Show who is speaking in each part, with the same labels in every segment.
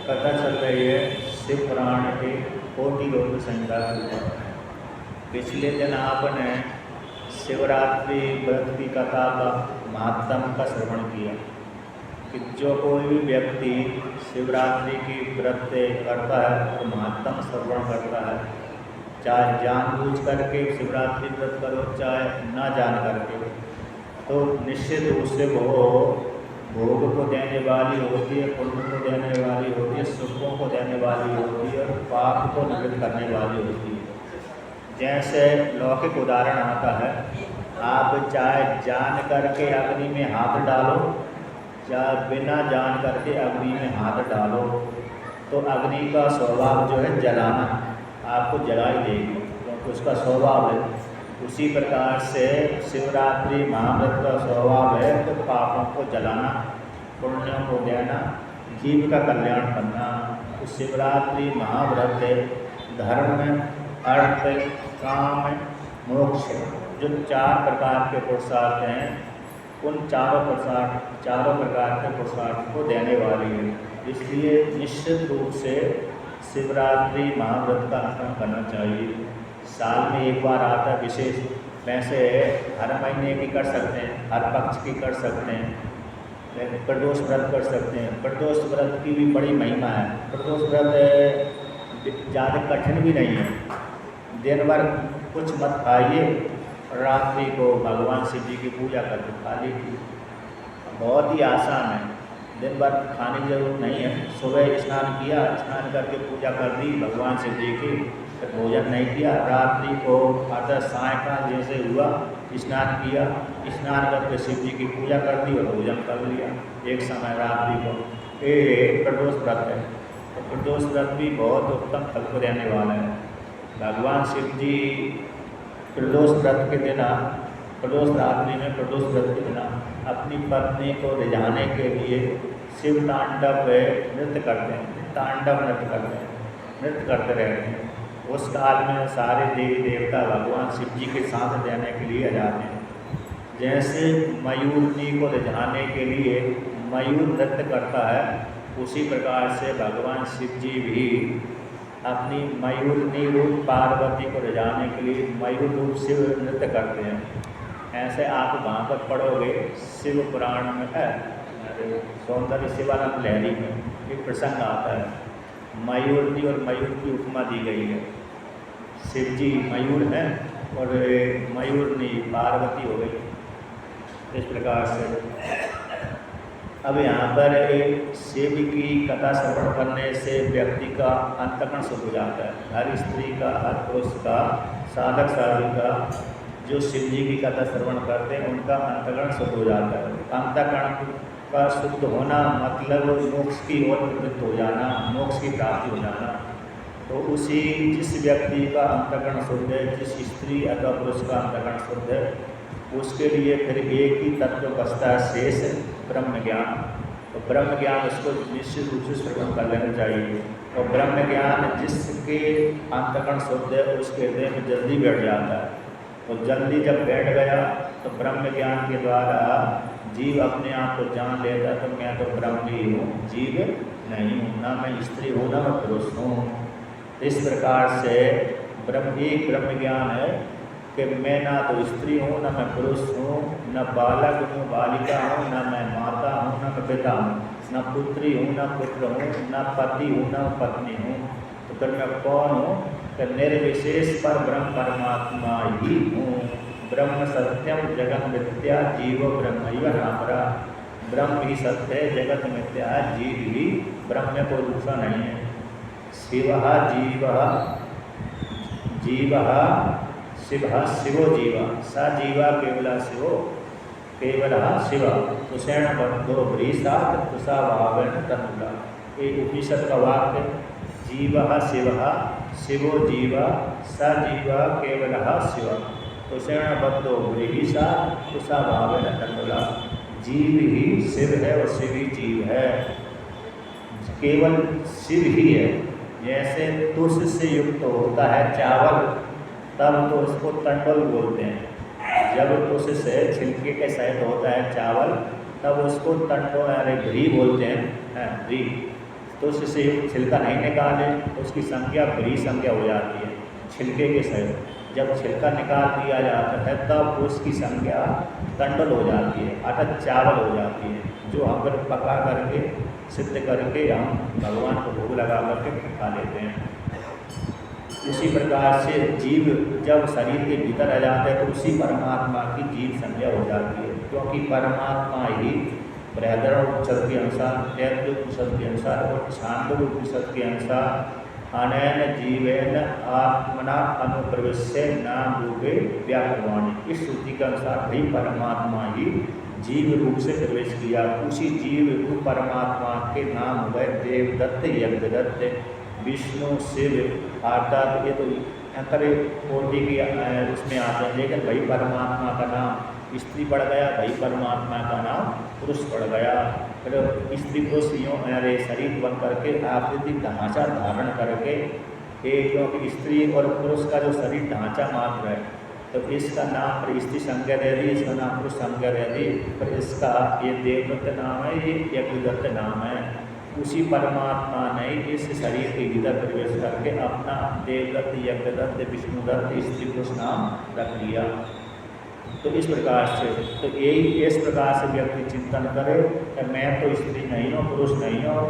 Speaker 1: कथा चल रही है शिव पुराण के कोटि रोग संहिता के ऊपर। पिछले दिन आपने शिवरात्रि व्रत की कथा का महात्म का श्रवण किया कि जो कोई भी व्यक्ति शिवरात्रि की व्रत करता है और महात्म श्रवण करता है, चाहे जानबूझ करके शिवरात्रि व्रत करो चाहे ना जान करके, तो निश्चित रूप से वो भोग को देने वाली होती है, पुण्य को देने वाली होती है, सुखों को देने वाली होती है और पाप को निवृत्त करने वाली होती है। जैसे लौकिक उदाहरण आता है, आप चाहे जान करके अग्नि में हाथ डालो चाहे बिना जान करके अग्नि में हाथ डालो, तो अग्नि का स्वभाव जो है जलाना, आपको जला ही देगी क्योंकि उसका स्वभाव है। उसी प्रकार से शिवरात्रि महाव्रत का स्वभाव है तो पापों को जलाना, पुण्यों को देना, जीव का कल्याण करना। तो शिवरात्रि महाव्रत धर्म, अर्थ, काम, मोक्ष जो 4 प्रकार के पुरुषार्थ हैं, उन चारों प्रकार के पुरुषार्थ को देने वाली है। इसलिए निश्चित रूप से शिवरात्रि महाव्रत का आचरण करना चाहिए। साल में एक बार आता है विशेष, वैसे हर महीने की कर सकते हैं, हर पक्ष की कर सकते हैं, प्रदोष व्रत कर सकते हैं। प्रदोष व्रत की भी बड़ी महिमा है। प्रदोष व्रत ज़्यादा कठिन भी नहीं है। दिन भर कुछ मत खाइए और रात्रि को भगवान शिव जी की पूजा करके खा लीजिए। बहुत ही आसान है, दिन भर खाने की जरूरत नहीं है। सुबह स्नान किया, स्नान करके पूजा कर दी भगवान शिव जी की, फिर भोजन नहीं किया। रात्रि को अर्थात सायकाल जैसे हुआ स्नान किया, स्नान करके शिव जी की पूजा कर दी और भोजन कर लिया एक समय रात्रि को। ये प्रदोष व्रत है। तो प्रदोष व्रत भी बहुत उत्तम फल को देने वाला है। भगवान शिव जी प्रदोष व्रत के दिन, प्रदोष रात्रि में प्रदोष व्रत के दिन अपनी पत्नी को रिझाने के लिए शिव तांडव नृत्य करते हैं, तांडव नृत्य करते हैं, नृत्य करते रहते हैं। उस काल में सारे देवी देवता भगवान शिव जी के साथ देने के लिए आ जाते हैं। जैसे मयूरनी को रिझाने के लिए मयूर नृत्य करता है, उसी प्रकार से भगवान शिव जी भी अपनी मयूरनी रूप पार्वती को रिझाने के लिए मयूर रूप शिव नृत्य करते हैं। ऐसे आप वहाँ पर पढ़ोगे शिव पुराण में है, सौंदर्य शिवानंद लहरी में एक प्रसंग आता है। मयूरनी और मयूर की उपमा दी गई है। शिव जी मयूर हैं और मयूरनी पार्वती हो गई। इस प्रकार से अब यहाँ पर शिव की कथा श्रवण करने से व्यक्ति का अंतःकरण शुद्ध हो जाता है। हर स्त्री का, हर पुरुष का, साधक साधिका जो शिव जी की कथा श्रवण करते हैं उनका अंतःकरण शुद्ध हो जाता है। अंतःकरण का शुद्ध होना मतलब मोक्ष की ओर प्रवृत्त हो जाना, मोक्ष की प्राप्ति हो जाना। तो उसी जिस व्यक्ति का अंतःकरण शुद्ध है, जिस स्त्री अथवा पुरुष का अंतःकरण शुद्ध है, उसके लिए फिर एक ही तत्व बचता है शेष, ब्रह्म ज्ञान। तो ब्रह्म ज्ञान उसको निश्चित रूप से श्रवण कर लेना चाहिए। और ब्रह्म ज्ञान जिसके अंतःकरण शुद्ध है उसके हृदय में जल्दी बैठ जाता है। तो जल्दी जब बैठ गया तो ब्रह्म ज्ञान के द्वारा जीव अपने आप को जान लेता है, तो मैं तो ब्रह्म ही हूँ, जीव नहीं हूँ, ना मैं स्त्री हूँ ना मैं पुरुष हूँ। इस प्रकार से एक ब्रह्म ज्ञान है कि मैं ना तो स्त्री हूँ ना मैं पुरुष हूँ, न बालक हूँ बालिका हूँ, ना मैं माता हूँ ना मैं पिता हूँ, न पुत्री हूँ ना पुत्र हूँ, न पति हूँ ना पत्नी हूँ। तो फिर मैं कौन हूँ? कि निर्विशेष पर ब्रह्म परमात्मा ही हूँ। ब्रह्म सत्यम जगत मिथ्या जीव ब्रह्मैव नापरा। ब्रह्म ही सत्य है, जगत मिथ्या है, जीव ही ब्रह्म में कोई दूसरा नहीं है। शिव शिवो जीव स जीवा केवला शिवो केवल शिव तुषेण बद्धो भ्रीसात तुषा भावेन तनुला। ये उपनिषद का वाक्य। जीव शिवो जीव स जीवा केवल शिव तुषेण बद्धो भ्रीसात तुषा भावेन तनुला। जीव ही शिव है और शिव ही जीव है, केवल शिव ही है। जैसे तुष से युक्त होता है चावल, तब तो उसको तंडुल बोलते हैं। जब तुष से छिलके के सहित होता है चावल, तब उसको तंडुल अरे घी बोलते हैं, घी। तो उससे छिलका नहीं निकाले तो उसकी संज्ञा बड़ी संज्ञा हो जाती है छिलके के सहित। जब छिलका निकाल दिया जाता है तब उसकी संज्ञा तंडल हो जाती है, अर्थात चावल हो जाती है, जो हम फिर पका करके सिद्ध करके हम भगवान को भोग लगा करके खा लेते हैं। उसी प्रकार से जीव जब शरीर के भीतर आ जाता है तो उसी परमात्मा की जीव संज्ञा हो जाती है, क्योंकि परमात्मा ही बृहदारण्यक के अनुसार, तैत्तिरीयोपनिषद के अनुसार और छांदोग्योपनिषद के अनुसार अनेन जीवेन आत्मना अनुप्रविश्य नाम रूपे व्याकरवाणी, इस श्रुति के अनुसार भी परमात्मा ही जीव रूप से प्रवेश किया। उसी जीव रूप परमात्मा के नाम हुए देवदत्त, यज्ञदत्त, विष्णु, शिव, अर्थात ये तो अंतरे कोटि के उसमें आते हैं, लेकिन भाई परमात्मा का नाम स्त्री पड़ गया, भाई परमात्मा का नाम पुरुष पड़ गया। फिर स्त्री पुरुष यूँ अरे शरीर बन करके आकृतिक ढांचा धारण करके एक, क्योंकि स्त्री और पुरुष का जो शरीर ढांचा मात्र है, तो इसका नाम पर स्त्री संज्ञा दे दी, इसका नाम पुरुष संज्ञा दे दी, पर इसका ये देवदत्त नाम है, ये यज्ञदत्त नाम है। उसी परमात्मा ने इस शरीर के भीतर प्रवेश करके अपना देवदत्त, यज्ञदत्त, विष्णुदत्त, स्त्री पुरुष नाम रख लिया। तो इस प्रकार से तो यही इस प्रकार से व्यक्ति चिंतन करे कि मैं तो स्त्री नहीं हूँ, पुरुष नहीं हूँ,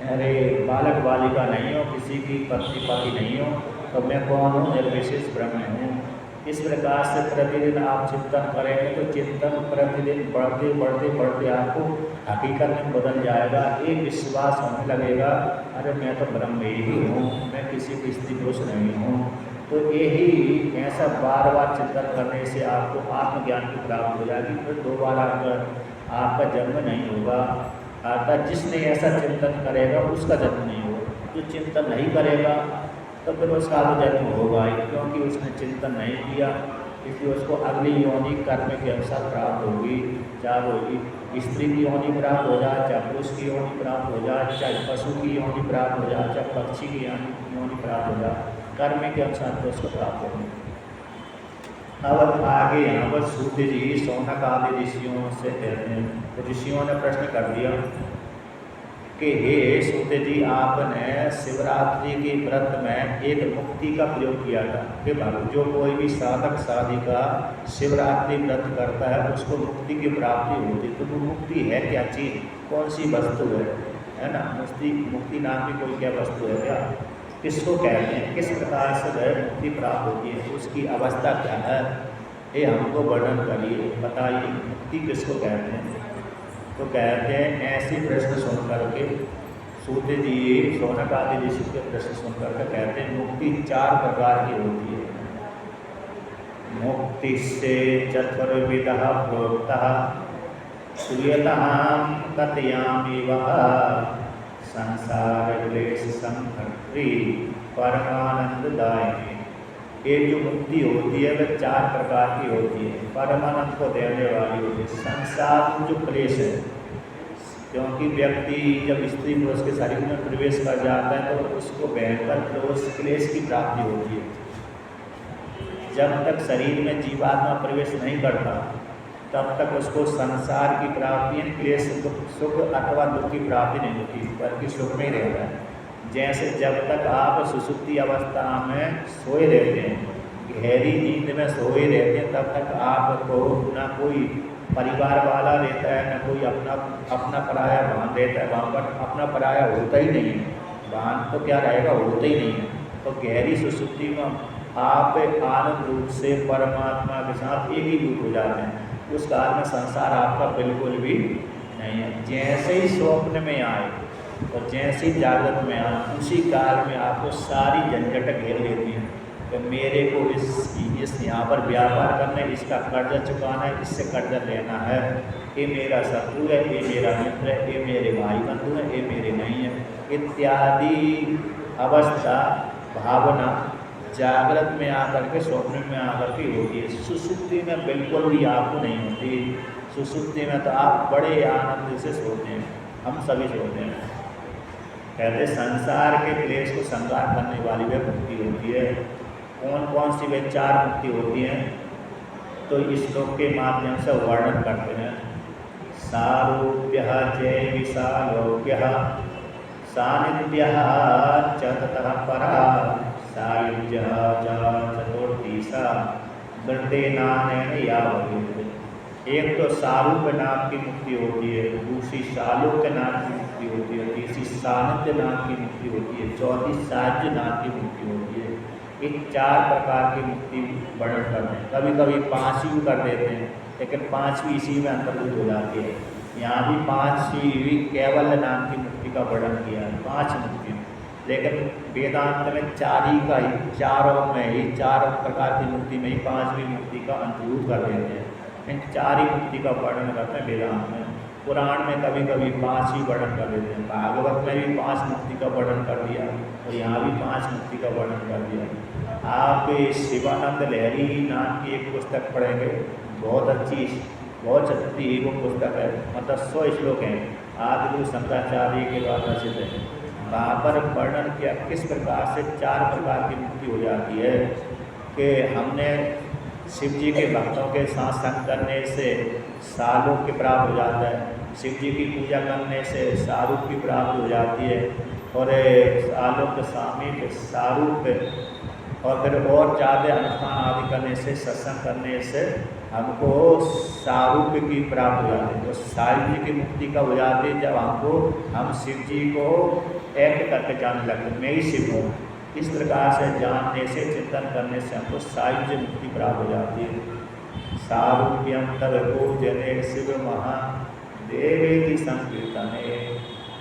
Speaker 1: अरे बालक बालिका नहीं हूँ, किसी की पत्नी पति नहीं हूँ, तो मैं कौन हूँ? निर्विशेष ब्रह्म हूँ। इस प्रकार से प्रतिदिन आप चिंतन करेंगे तो चिंतन प्रतिदिन बढ़ते बढ़ते बढ़ते आपको हकीकत में बदल जाएगा। एक विश्वास होने लगेगा, अरे मैं तो ब्रह्म ही हूँ, मैं किसी की स्त्री पुरुष नहीं हूँ। तो यही ऐसा बार बार चिंतन करने से आपको आत्मज्ञान की प्राप्ति हो जाएगी, फिर दोबारा आपका जन्म नहीं होगा। अर्थात जिसने ऐसा चिंतन करेगा उसका जन्म नहीं होगा, जो चिंतन नहीं करेगा तो फिर उसका तो जन्म होगा ही, क्योंकि उसने चिंतन नहीं किया, इसलिए उसको अगली योनि कर्म के अनुसार प्राप्त होगी। चाहे वो स्त्री की योनि प्राप्त हो जाए, चाहे पुरुष की योनि प्राप्त हो जाए, चाहे पशु की योनि प्राप्त हो जाए, चाहे पक्षी की योनि प्राप्त हो जाए, कर्म के अनुसार तो उसको प्राप्त होगी। अब आगे यहाँ पर सूत जी शौनक आदि ऋषियों से कहते हैं, तो ऋषियों ने प्रश्न कर दिया कि हे सूत जी, आपने शिवरात्रि के व्रत में एक मुक्ति का प्रयोग किया था कि जो कोई भी साधक साधिका शिवरात्रि व्रत करता है उसको मुक्ति की प्राप्ति होती। तो वो मुक्ति है क्या चीज़, कौन सी वस्तु है ना? मुक्ति नाम की कोई क्या वस्तु है क्या? किसको कहते हैं, किस प्रकार से वह मुक्ति प्राप्त होती है, उसकी अवस्था क्या है, ये हमको वर्णन करिए, बताइए मुक्ति किसको कहते हैं। तो कहते हैं ऐसी प्रश्न सुन करके सूत जी शौनक आदि ऋषि के प्रश्न सुन करके कहते हैं मुक्ति 4 प्रकार की होती है। मुक्ति से चतुर्विधः प्रोक्तः श्रूयतां कथयामि वः संसार क्लेश संहर्त्री परमानंददायिनी। ये जो मुक्ति होती है वह 4 प्रकार की होती है, परमानंद को देने वाली होती है। संसार में जो क्लेश है, क्योंकि व्यक्ति जब स्त्री पुरुष के शरीर में प्रवेश कर जाता है तो उसको भयंकर क्लेश की प्राप्ति होती है। जब तक शरीर में जीवात्मा प्रवेश नहीं करता तब तक उसको संसार की प्राप्ति, क्लेश सुख अथवा दुख की प्राप्ति नहीं होती, बल्कि सुख में ही रहता है। जैसे जब तक आप सुसुप्ति अवस्था में सोए रहते हैं, गहरी नींद में सोए रहते हैं, तब तक आपको ना कोई परिवार वाला रहता है, ना कोई अपना पराया भान रहता है, वहाँ पर अपना पराया होता ही नहीं है, भान तो क्या रहेगा, होता ही नहीं है। तो गहरी सुसुप्ति में आप आनंद रूप से परमात्मा के साथ एकीभूत हो जाते हैं। उस काल में संसार आपका बिल्कुल भी नहीं है। जैसे ही स्वप्न में आए और जैसे ही जागृत में आए, उसी काल में आपको सारी झंझट घेर लेती है कि मेरे को इस यहाँ पर व्यापार करना है, इसका कर्जा चुकाना है, इससे कर्जा लेना है, ये मेरा शत्रु है, ये मेरा मित्र है, ये मेरे भाई बंधु है, ये मेरे नहीं है, इत्यादि अवस्था भावना जागृत में आकर के स्वप्न में आकर के होती है। सुसुप्ति में बिल्कुल भी आपको नहीं होती। सुसुप्ति में तो आप बड़े आनंद से सोते हैं, हम सभी सोते हैं। कहते संसार के क्लेश को संहार करने वाली वह मुक्ति होती है। कौन कौन सी वे 4 मुक्ति होती हैं, तो इस श्लोक के माध्यम से वर्णन करते हैं। सारूप्यः जय विशालोप्यः सानिध्यः च ततः परा सायुज्यः च चतुर्थी सा वृद्धेनानेन यावत्। एक तो सारूप्य नाम की मुक्ति होती है, दूसरी सालोक्य नाम की मुक्ति होती है, तीसरी सानिध्य नाम की मुक्ति होती है, चौथी साज्य नाम की मुक्ति होती है। इन 4 प्रकार की मुक्ति वर्णन करते हैं। कभी कभी 5 भी कर देते हैं, लेकिन 5वीं इसी में अंतर्भूत हो जाती है। यहाँ भी 5वीं कैवल्य नाम की मुक्ति का वर्णन किया है, 5 मुक्ति, लेकिन वेदांत में 4 ही का ही, 4 में ही 4 प्रकार की मुक्ति में ही 5वीं मुक्ति का अंतर्भूत कर देते हैं। इन 4 ही मुक्ति का वर्णन करते हैं वेदांत में। पुराण में कभी कभी 5 ही वर्णन कर देते हैं। भागवत में भी 5 मुक्ति का वर्णन कर दिया और यहाँ भी 5 मुक्ति का वर्णन कर दिया। आप शिवानंद लहरी नाम की एक पुस्तक पढ़ेंगे, बहुत अच्छी, बहुत अच्छी वो पुस्तक है, मतलब 100 श्लोक हैं, आदिगुरु शंकराचार्य के द्वारा रचित है। वहाँ पर वर्णन किया किस प्रकार से 4 प्रकार की मुक्ति हो जाती है कि हमने शिव जी के भक्तों के साथ संग करने से सालोक की प्राप्त हो जाता है, शिव जी की पूजा करने से सारूप की प्राप्ति हो जाती है, और सालोक सामीप सारूप, और फिर और ज़्यादा अनुष्ठान आदि करने से, सत्संग करने से हमको सारूप की प्राप्त हो जाती है। तो साई जी की मुक्ति कब हो जाती है? जब हम शिव जी को एक करके जानने लगते, मैं ही शिव हूँ, इस प्रकार से जानने से, चिंतन करने से हमको सायुज्य मुक्ति प्राप्त हो जाती है। सारूप्यम तब पूजने शिव महादेवेति संकीर्तने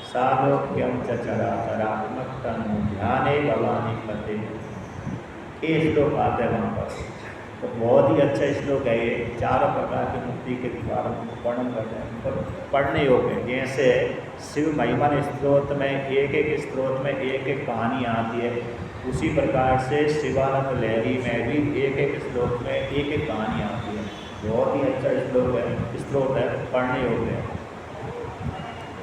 Speaker 1: सालोक्यम च चराचरात्मक तनु ध्याने भवानी पते। ये श्लोक आते हैं वहाँ पर, तो बहुत ही अच्छा श्लोक है ये। 4 प्रकार की मुक्ति के द्वारा वर्णन करते हैं, तो पढ़ने योग्य। जैसे शिव महिमन स्त्रोत में एक स्त्रोत में एक कहानी आती है, उसी प्रकार से शिवानंद लहरी में भी एक श्लोक में एक कहानी आती है। बहुत ही अच्छा श्लोक है, स्त्रोत है, पढ़ने योग्य है।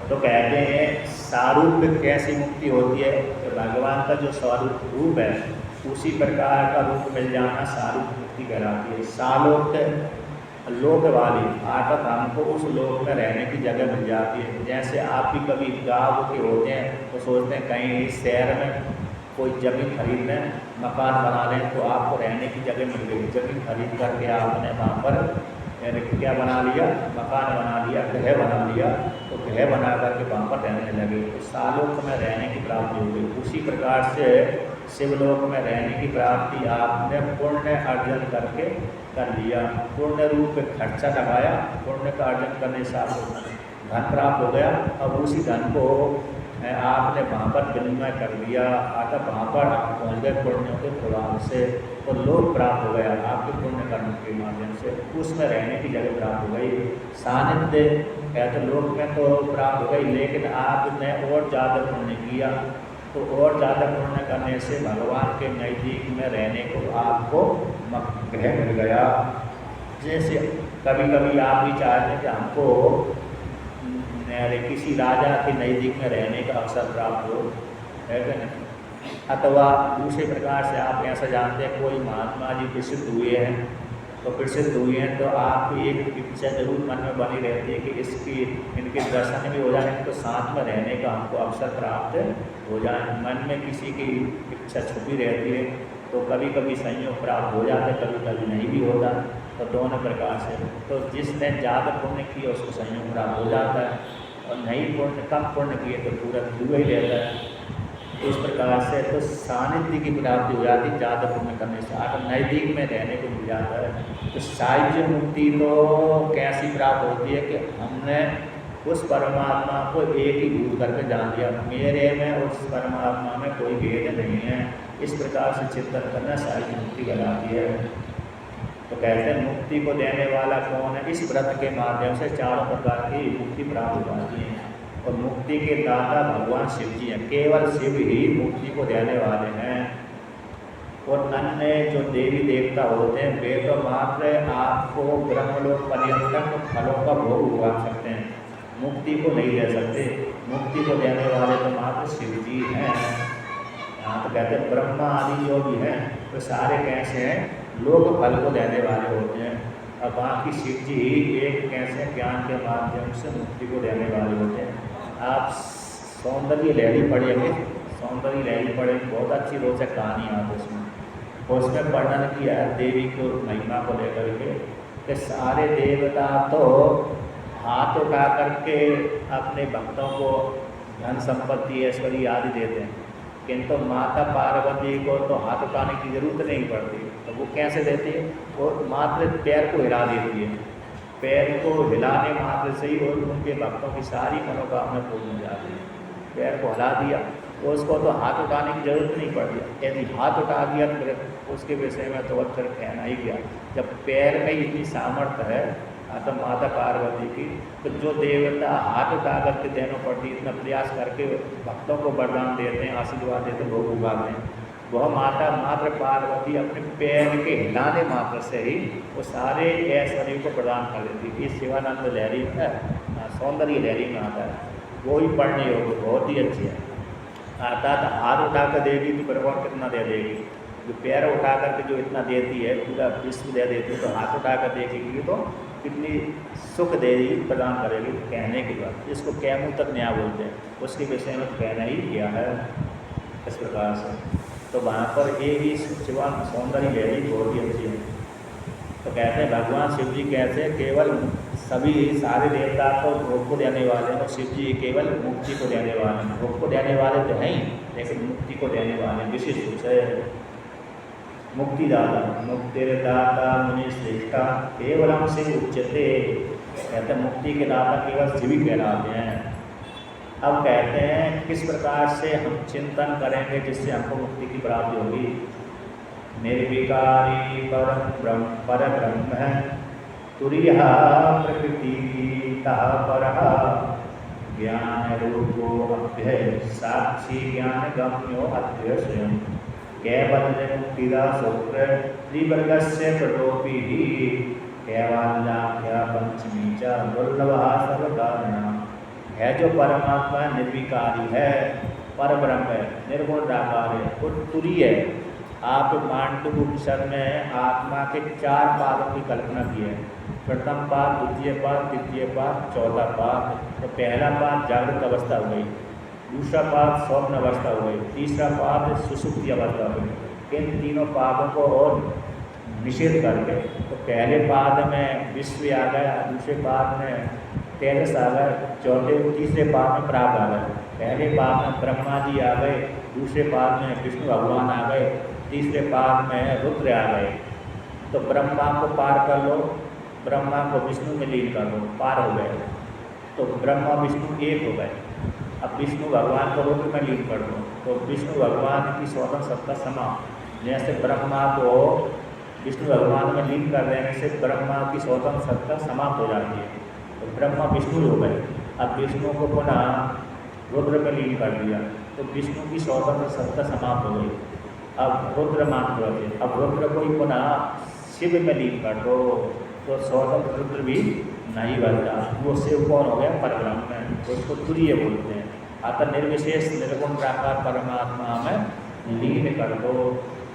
Speaker 1: तो कहते हैं सारूप कैसी मुक्ति होती है? तो भगवान का जो स्वरूप रूप है उसी प्रकार का रूप मिल जाना सारूप मुक्ति कहलाती है। सालोक लोक वाली अर्थात हमको उस लोक में रहने की जगह मिल जाती है। जैसे आप भी कभी गाँव के होते हैं तो सोचते हैं कहीं शहर में कोई ज़मीन खरीद लें, मकान बना लें, तो आपको रहने की जगह मिल गई। ज़मीन खरीद करके आपने वहाँ पर क्या बना लिया? मकान बना लिया, गृह बना लिया, तो गृह बना करके वहाँ पर रहने लगे, तो सालोक में रहने की प्राप्ति हो गई। उसी प्रकार से शिवलोक में रहने की प्राप्ति आपने पुण्य अर्जन करके कर लिया, पुण्य रूप में खर्चा लगाया, पुण्य का अर्जन करने से आपको धन प्राप्त हो गया। अब उसी धन को आपने वहाँ पर विनिमय कर लिया, अतः वहाँ पर आप पहुँच गए पुण्यों के प्रभाव से, तो लोक प्राप्त हो गया आपके पुण्य कर्म के माध्यम से, उसमें रहने की जगह प्राप्त हो गई। सानिध्य है तो लोक में तो प्राप्त हो गई, लेकिन आपने और ज़्यादा पुण्य किया, तो और ज़्यादा पुण्य करने से भगवान के नज़दीक में रहने को आपको गृह मिल गया। जैसे कभी कभी आप भी चाहते हैं कि हमको किसी राजा के नज़दीक में रहने का अवसर प्राप्त हो, है कि नहीं? अथवा दूसरे प्रकार से आप ऐसा जानते हैं कोई महात्मा जी प्रसिद्ध हुए हैं, तो प्रसिद्ध हुए हैं तो आपकी एक इच्छा जरूर मन में बनी रहती है कि इनके दर्शन भी हो जाए, तो साथ में रहने का हमको अवसर प्राप्त हो जाए। मन में किसी की इच्छा छुपी रहती है, तो कभी कभी संयोग प्राप्त हो जाता है, कभी कभी नहीं भी होता, तो दोनों प्रकार से। तो जिसने ज़्यादा पुण्य किया उसको संयोग प्राप्त हो जाता है, और नहीं पुण्य कम पुण्य किए तो पूरा हुआ ही रहता है। इस प्रकार से तो सानिध्य की प्राप्ति हो जाती है ज़्यादा पुण्य करने से, अगर नज़दीक में रहने को मिल जाता है। तो सायुज्य मुक्ति तो कैसी प्राप्त होती है कि हमने उस परमात्मा को एक ही भूल करके जान लिया, मेरे में उस परमात्मा में कोई भेद नहीं है, इस प्रकार से चिंतन करना सायुज्य मुक्ति कहलाती है। तो कहते हैं मुक्ति को देने वाला कौन है? इस व्रत के माध्यम से 4 प्रकार की मुक्ति प्राप्त हो जाती है, और मुक्ति के दाता भगवान शिव जी हैं, केवल शिव ही मुक्ति को देने वाले हैं। और अन्य जो देवी देवता होते हैं वे तो मात्र आपको ब्रह्मलोक पर्यंतक फलों का भोग उगा सकते हैं, मुक्ति को नहीं दे सकते। मुक्ति को देने वाले तो मात्र शिव जी हैं। यहाँ तो कहते हैं ब्रह्मा आदि जो भी हैं तो सारे कैसे हैं? लोक फल को देने वाले होते हैं, और बाकी शिव जी एक कैसे ज्ञान के माध्यम से मुक्ति को देने वाले होते हैं। आप सौंदर्य लहरी पढ़ेंगे, सौंदर्य लहरी पढ़े, बहुत अच्छी रोचक कहानी है उसमें। और उसमें वर्णन किया है देवी को महिमा को लेकर के कि सारे देवता तो हाथ उठा करके अपने भक्तों को धन संपत्ति ऐश्वर्य आदि देते हैं, किंतु माता पार्वती को तो हाथ उठाने की जरूरत नहीं पड़ती। तो वो कैसे देती है? वो मात्र पैर को हिला देती है, पैर को हिलाने मात्र से ही और उनके भक्तों की सारी मनोकामना पूर्ण हो जाती है। पैर को हिला दिया तो उसको तो हाथ उठाने की जरूरत नहीं पड़ती। यदि हाथ उठा दिया तो फिर उसके विषय में तो अक्षर कहना ही क्या। जब पैर में इतनी सामर्थ्य है तो माता पार्वती की, तो जो देवता हाथ उठा करके देनों पड़ती इतना प्रयास करके भक्तों को वरदान देते हैं, आशीर्वाद देते हैं, भोग उगाते हैं, वह माता मात्र पार्वती अपने पैर के हिलाने मात्र से ही वो सारे ऐश्वर्य को प्रदान कर देती है। इस शिवानंद लहरी है, सौंदर्य लहरी में आता है, वो ही पढ़ने योग्य बहुत ही अच्छी है। अर्थात हाथ उठा कर देगी तो बराबर कितना दे देगी, जो पैर उठा करके जो इतना देती है पूरा विश्व दे देती है, तो हाथ उठा कर देखेगी तो कितनी सुख देगी प्रदान करेगी। कहने के बाद इसको कैमू तक न्याय बोलते हैं, उसके विषय में कहना ही किया है इस प्रकार से। तो वहाँ पर एक ही शिवान सौंदर्य लहरी बहुत ही अच्छी है। तो कहते हैं भगवान शिव जी कहते हैं केवल सभी सारे देवता को भोग को देने वाले हैं और शिव जी केवल मुक्ति को देने वाले हैं। भोग को देने वाले तो हैं ही, लेकिन मुक्ति को देने वाले विशेष रूप से मुक्तिदाता, मुक्तिदाता मुनि श्रेष्ठा केवलम से उच्चते। कहते हैं मुक्ति के दाता केवल शिव ही कहलाते हैं। अब कहते हैं किस प्रकार से हम चिंतन करेंगे जिससे हमको मुक्ति की प्राप्ति होगी। निर्विकारी पर ब्रह्म है तुरीय प्रकृति पर ज्ञान रूपो अभ्यय साक्षी ज्ञान गम्यो अद्वय स्वयं कैवल्य मुक्तिदा सूत्र त्रिवर्गस्य प्रटोपी ही कैवल्याख्या पंचमी च दुर्लभा सर्वकारणा। है जो परमात्मा निर्विकारी है, पर ब्रह्म है, निर्गुण निराकार है, और तुरीय है। आप मांडुक्य उपनिषद में आत्मा के 4 पादों की कल्पना की है। प्रथम पाद, द्वितीय पाद, तृतीय पाद, चौथा पाद। तो पहला पाद जागृत अवस्था हो गई, दूसरा पाद स्वप्न अवस्था हो गई, तीसरा पाद सुषुप्ति अवस्था हो गई। इन तीनों पादों को और निषेध करके तो पहले पाद में विश्व आ गया, दूसरे पाद में तेजस आ गए, तीसरे पाद में प्राग आ गए। पहले पाद में ब्रह्मा जी आ गए, दूसरे पाद में विष्णु भगवान आ गए, तीसरे पाद में रुद्र आ गए। तो ब्रह्मा को पार कर लो, ब्रह्मा को विष्णु में लीन कर लो, पार हो गए। तो ब्रह्मा विष्णु एक हो गए। अब विष्णु भगवान को रुद्र में लीन कर दो तो विष्णु भगवान की स्वतंत्र सत्ता समाप्त। जैसे ब्रह्मा को विष्णु भगवान में लीन कर देने से ब्रह्मा की स्वतंत्र सत्ता समाप्त हो जाती है, तो ब्रह्मा विष्णु हो गए। अब विष्णु को पुनः रुद्र में लीन कर दिया तो विष्णु की स्वतंत्र सत्ता समाप्त हो गई। अब रुद्र मात्र होते, अब रुद्र को ही पुनः शिव में लीन कर दो तो स्वतंत्र रुद्र भी नहीं बनता। वो शिव कौन हो गया? परब्रह्म है, उसको तुरीय बोलते हैं। अतः निर्विशेष निर्गुण निराकार परमात्मा में लीन कर दो।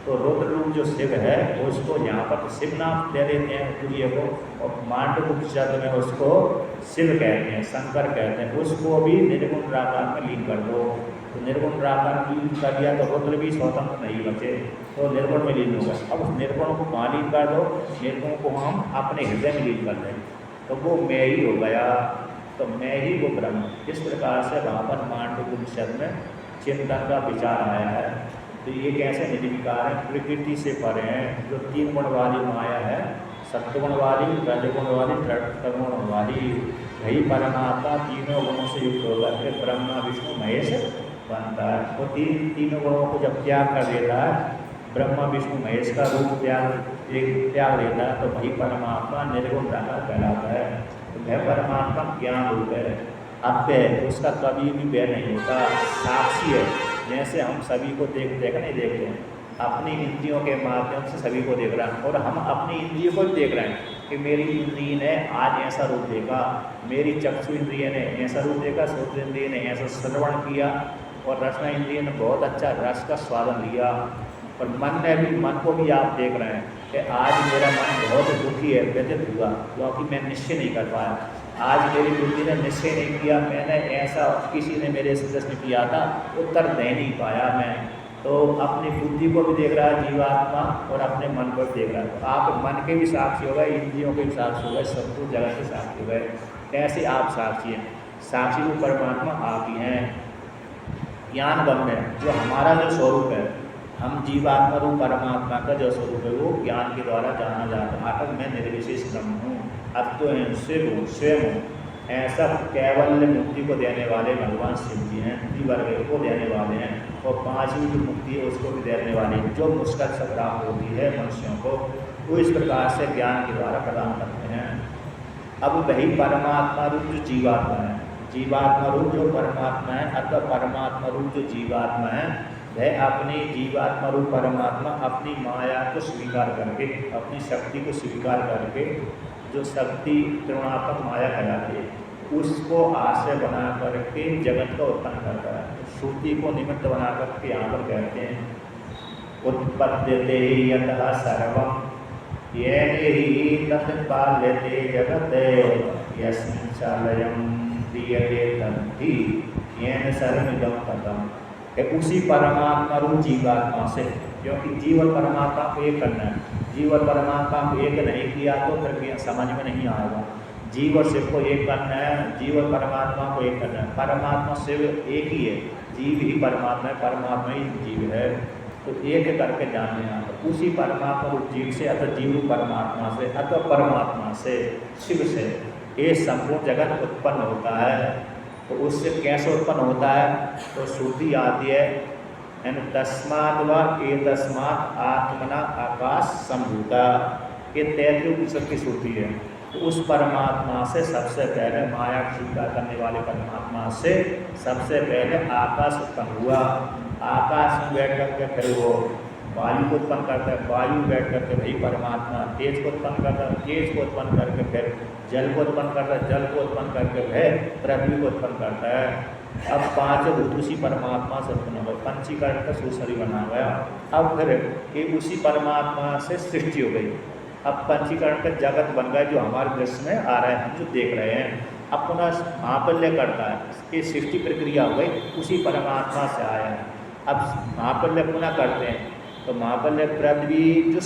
Speaker 1: तो रुद्र रूप जो शिव है उसको यहाँ पर शिव नाम दे देते हैं तुरीय को, और मांडुक्य उपनिषद में उसको शिव कहते हैं, शंकर कहते हैं। उसको भी निर्गुण निराकार में लीन कर दो। तो निर्गुण निराकार में लीन कर दिया तो रुद्र भी स्वतंत्र नहीं बचे, तो निर्गुण में लीन होगा। अब उस निर्गुण को कहाँ लीन कर दो? निर्गुण को हम अपने हृदय में लीन कर दें तो वो मैं ही हो गया, तो मैं ही वो ब्रह्म। इस प्रकार से वहाँ पर मांडुक्य उपनिषद में चिंतन का विचार आया है। तो ये कैसे निर्विकार है, प्रकृति से परे हैं। जो 3 गुण वाली माया है, सत्गुण वाली, रजगुण वाली, तमोगुण वाली, वही परमात्मा तीनों गुणों से युक्त होकर के ब्रह्मा विष्णु महेश बनता है। वो तीनों गुणों को जब त्याग कर देता है, ब्रह्मा विष्णु महेश का रूप त्याग देता है, तो वही परमात्मा निर्गुण निराकार कहलाता है। तो वह परमात्मा ज्ञान रूप है, अव्यय है, उसका कभी भी व्यय नहीं होता, साक्षी है। जैसे हम सभी को देख नहीं देखते हैं, अपनी इंद्रियों के माध्यम से सभी को देख रहा है, और हम अपनी इंद्रियों को देख रहे हैं कि मेरी इंद्रिय ने आज ऐसा रूप देखा, मेरी चक्षु इंद्रिय ने ऐसा रूप देखा, श्रोत्र इंद्रिय ने ऐसा श्रवण किया, और रसना इंद्रिय ने बहुत अच्छा रस का स्वादन लिया। और मन को भी आप देख रहे हैं कि आज मेरा मन बहुत दुखी है, व्यथित हुआ, क्योंकि मैं निश्चय नहीं कर पाया। आज मेरी बुद्धि ने निश्चय नहीं किया, मैंने ऐसा किसी ने मेरे से प्रश्न किया था, उत्तर दे नहीं पाया मैं। तो अपनी बुद्धि को भी देख रहा है जीवात्मा और अपने मन को भी देख रहा है। तो आप मन के भी साक्षी हो गए, इंद्रियों के भी साक्षी हो गए, सब कुछ जगत के साक्षी हो गए। कैसे आप साक्षी हैं? साक्षी रूप परमात्मा आप ही हैं। ज्ञान गम्य जो हमारा जो स्वरूप है, हम जीवात्मा रूप परमात्मा का जो स्वरूप है वो ज्ञान के द्वारा जाना जाता है। अतः मैं निर्विशेष ब्रह्म हूँ, अद्वैत शिव हूँ, स्वयं हूँ। ऐसा कैवल्य मुक्ति को देने वाले भगवान शिव जी हैं, वर्ग को देने वाले हैं, और पांचवी जो मुक्ति है उसको भी देने वाले हैं, जो मुश्किल से प्राप्त होती है मनुष्यों को, वो इस प्रकार से ज्ञान के द्वारा प्रदान करते हैं। अब वही परमात्मा रूप जो जीवात्मा है, जीवात्मा रूप जो परमात्मा है, अथवा परमात्मा रूप जो जीवात्मा है, वह अपनी जीवात्मा रूप परमात्मा अपनी माया को स्वीकार करके, अपनी शक्ति को स्वीकार करके, जो शक्ति त्रिगुणात्मक माया कहलाती है, उसको आश्रय बना करके जगत को उत्पन्न करता है। तो श्रुति को निमित्त बना करके यहाँ पर कहते हैं उत्पद्यते यतः सर्वम् येनेहि तत्पाल्यते जगते यस्मिंचालयं दीयते तद्धि येन सर्वमिदं ततम्। उसी परमात्मा रूप जीवात्मा से, क्योंकि जीव और परमात्मा को एक करना है, जीव और परमात्मा को एक नहीं किया तो फिर समझ में नहीं आएगा। जीव और शिव को एक करना है, जीव और परमात्मा को एक करना है। परमात्मा शिव एक ही है, जीव ही परमात्मा है, परमात्मा ही जीव है। तो एक करके जानने यहाँ पर उसी परमात्मा रूप जीव से, अथवा जीव रूप परमात्मा से, अथवा परमात्मा से, शिव से ये संपूर्ण जगत उत्पन्न होता है। तो उससे कैसे उत्पन्न होता है? तो श्रुति आती है, तस्माद् वा एतस्मात् आत्मना आकाश संभूता, ये 33 उपनिषद की श्रुति है। तो उस परमात्मा से सबसे पहले, माया को स्वीकार करने वाले परमात्मा से सबसे पहले आकाश उत्पन्न हुआ। आकाश में बैठ करके फिर वो वायु को उत्पन्न करता है, वायु बैठ करके वही परमात्मा तेज को उत्पन्न करता है, तेज को उत्पन्न करके फिर जल को उत्पन्न करता है, जल को उत्पन्न करके वह पृथ्वी को उत्पन्न करता है। अब 5 भूत उसी परमात्मा से उत्पन्न हो गए, पंचीकरण का सूसरी बना गया। अब फिर ये उसी परमात्मा से सृष्टि हो गई। अब पंचीकरण का जगत बन गया जो हमारे दृश्य में आ रहा है, हम जो देख रहे हैं। अब पुनः महाबल्य करता है, ये सृष्टि प्रक्रिया हो गई, उसी परमात्मा से आया है। अब महाबल्य पुनः करते हैं, तो महाबल्य पृथ्वी जो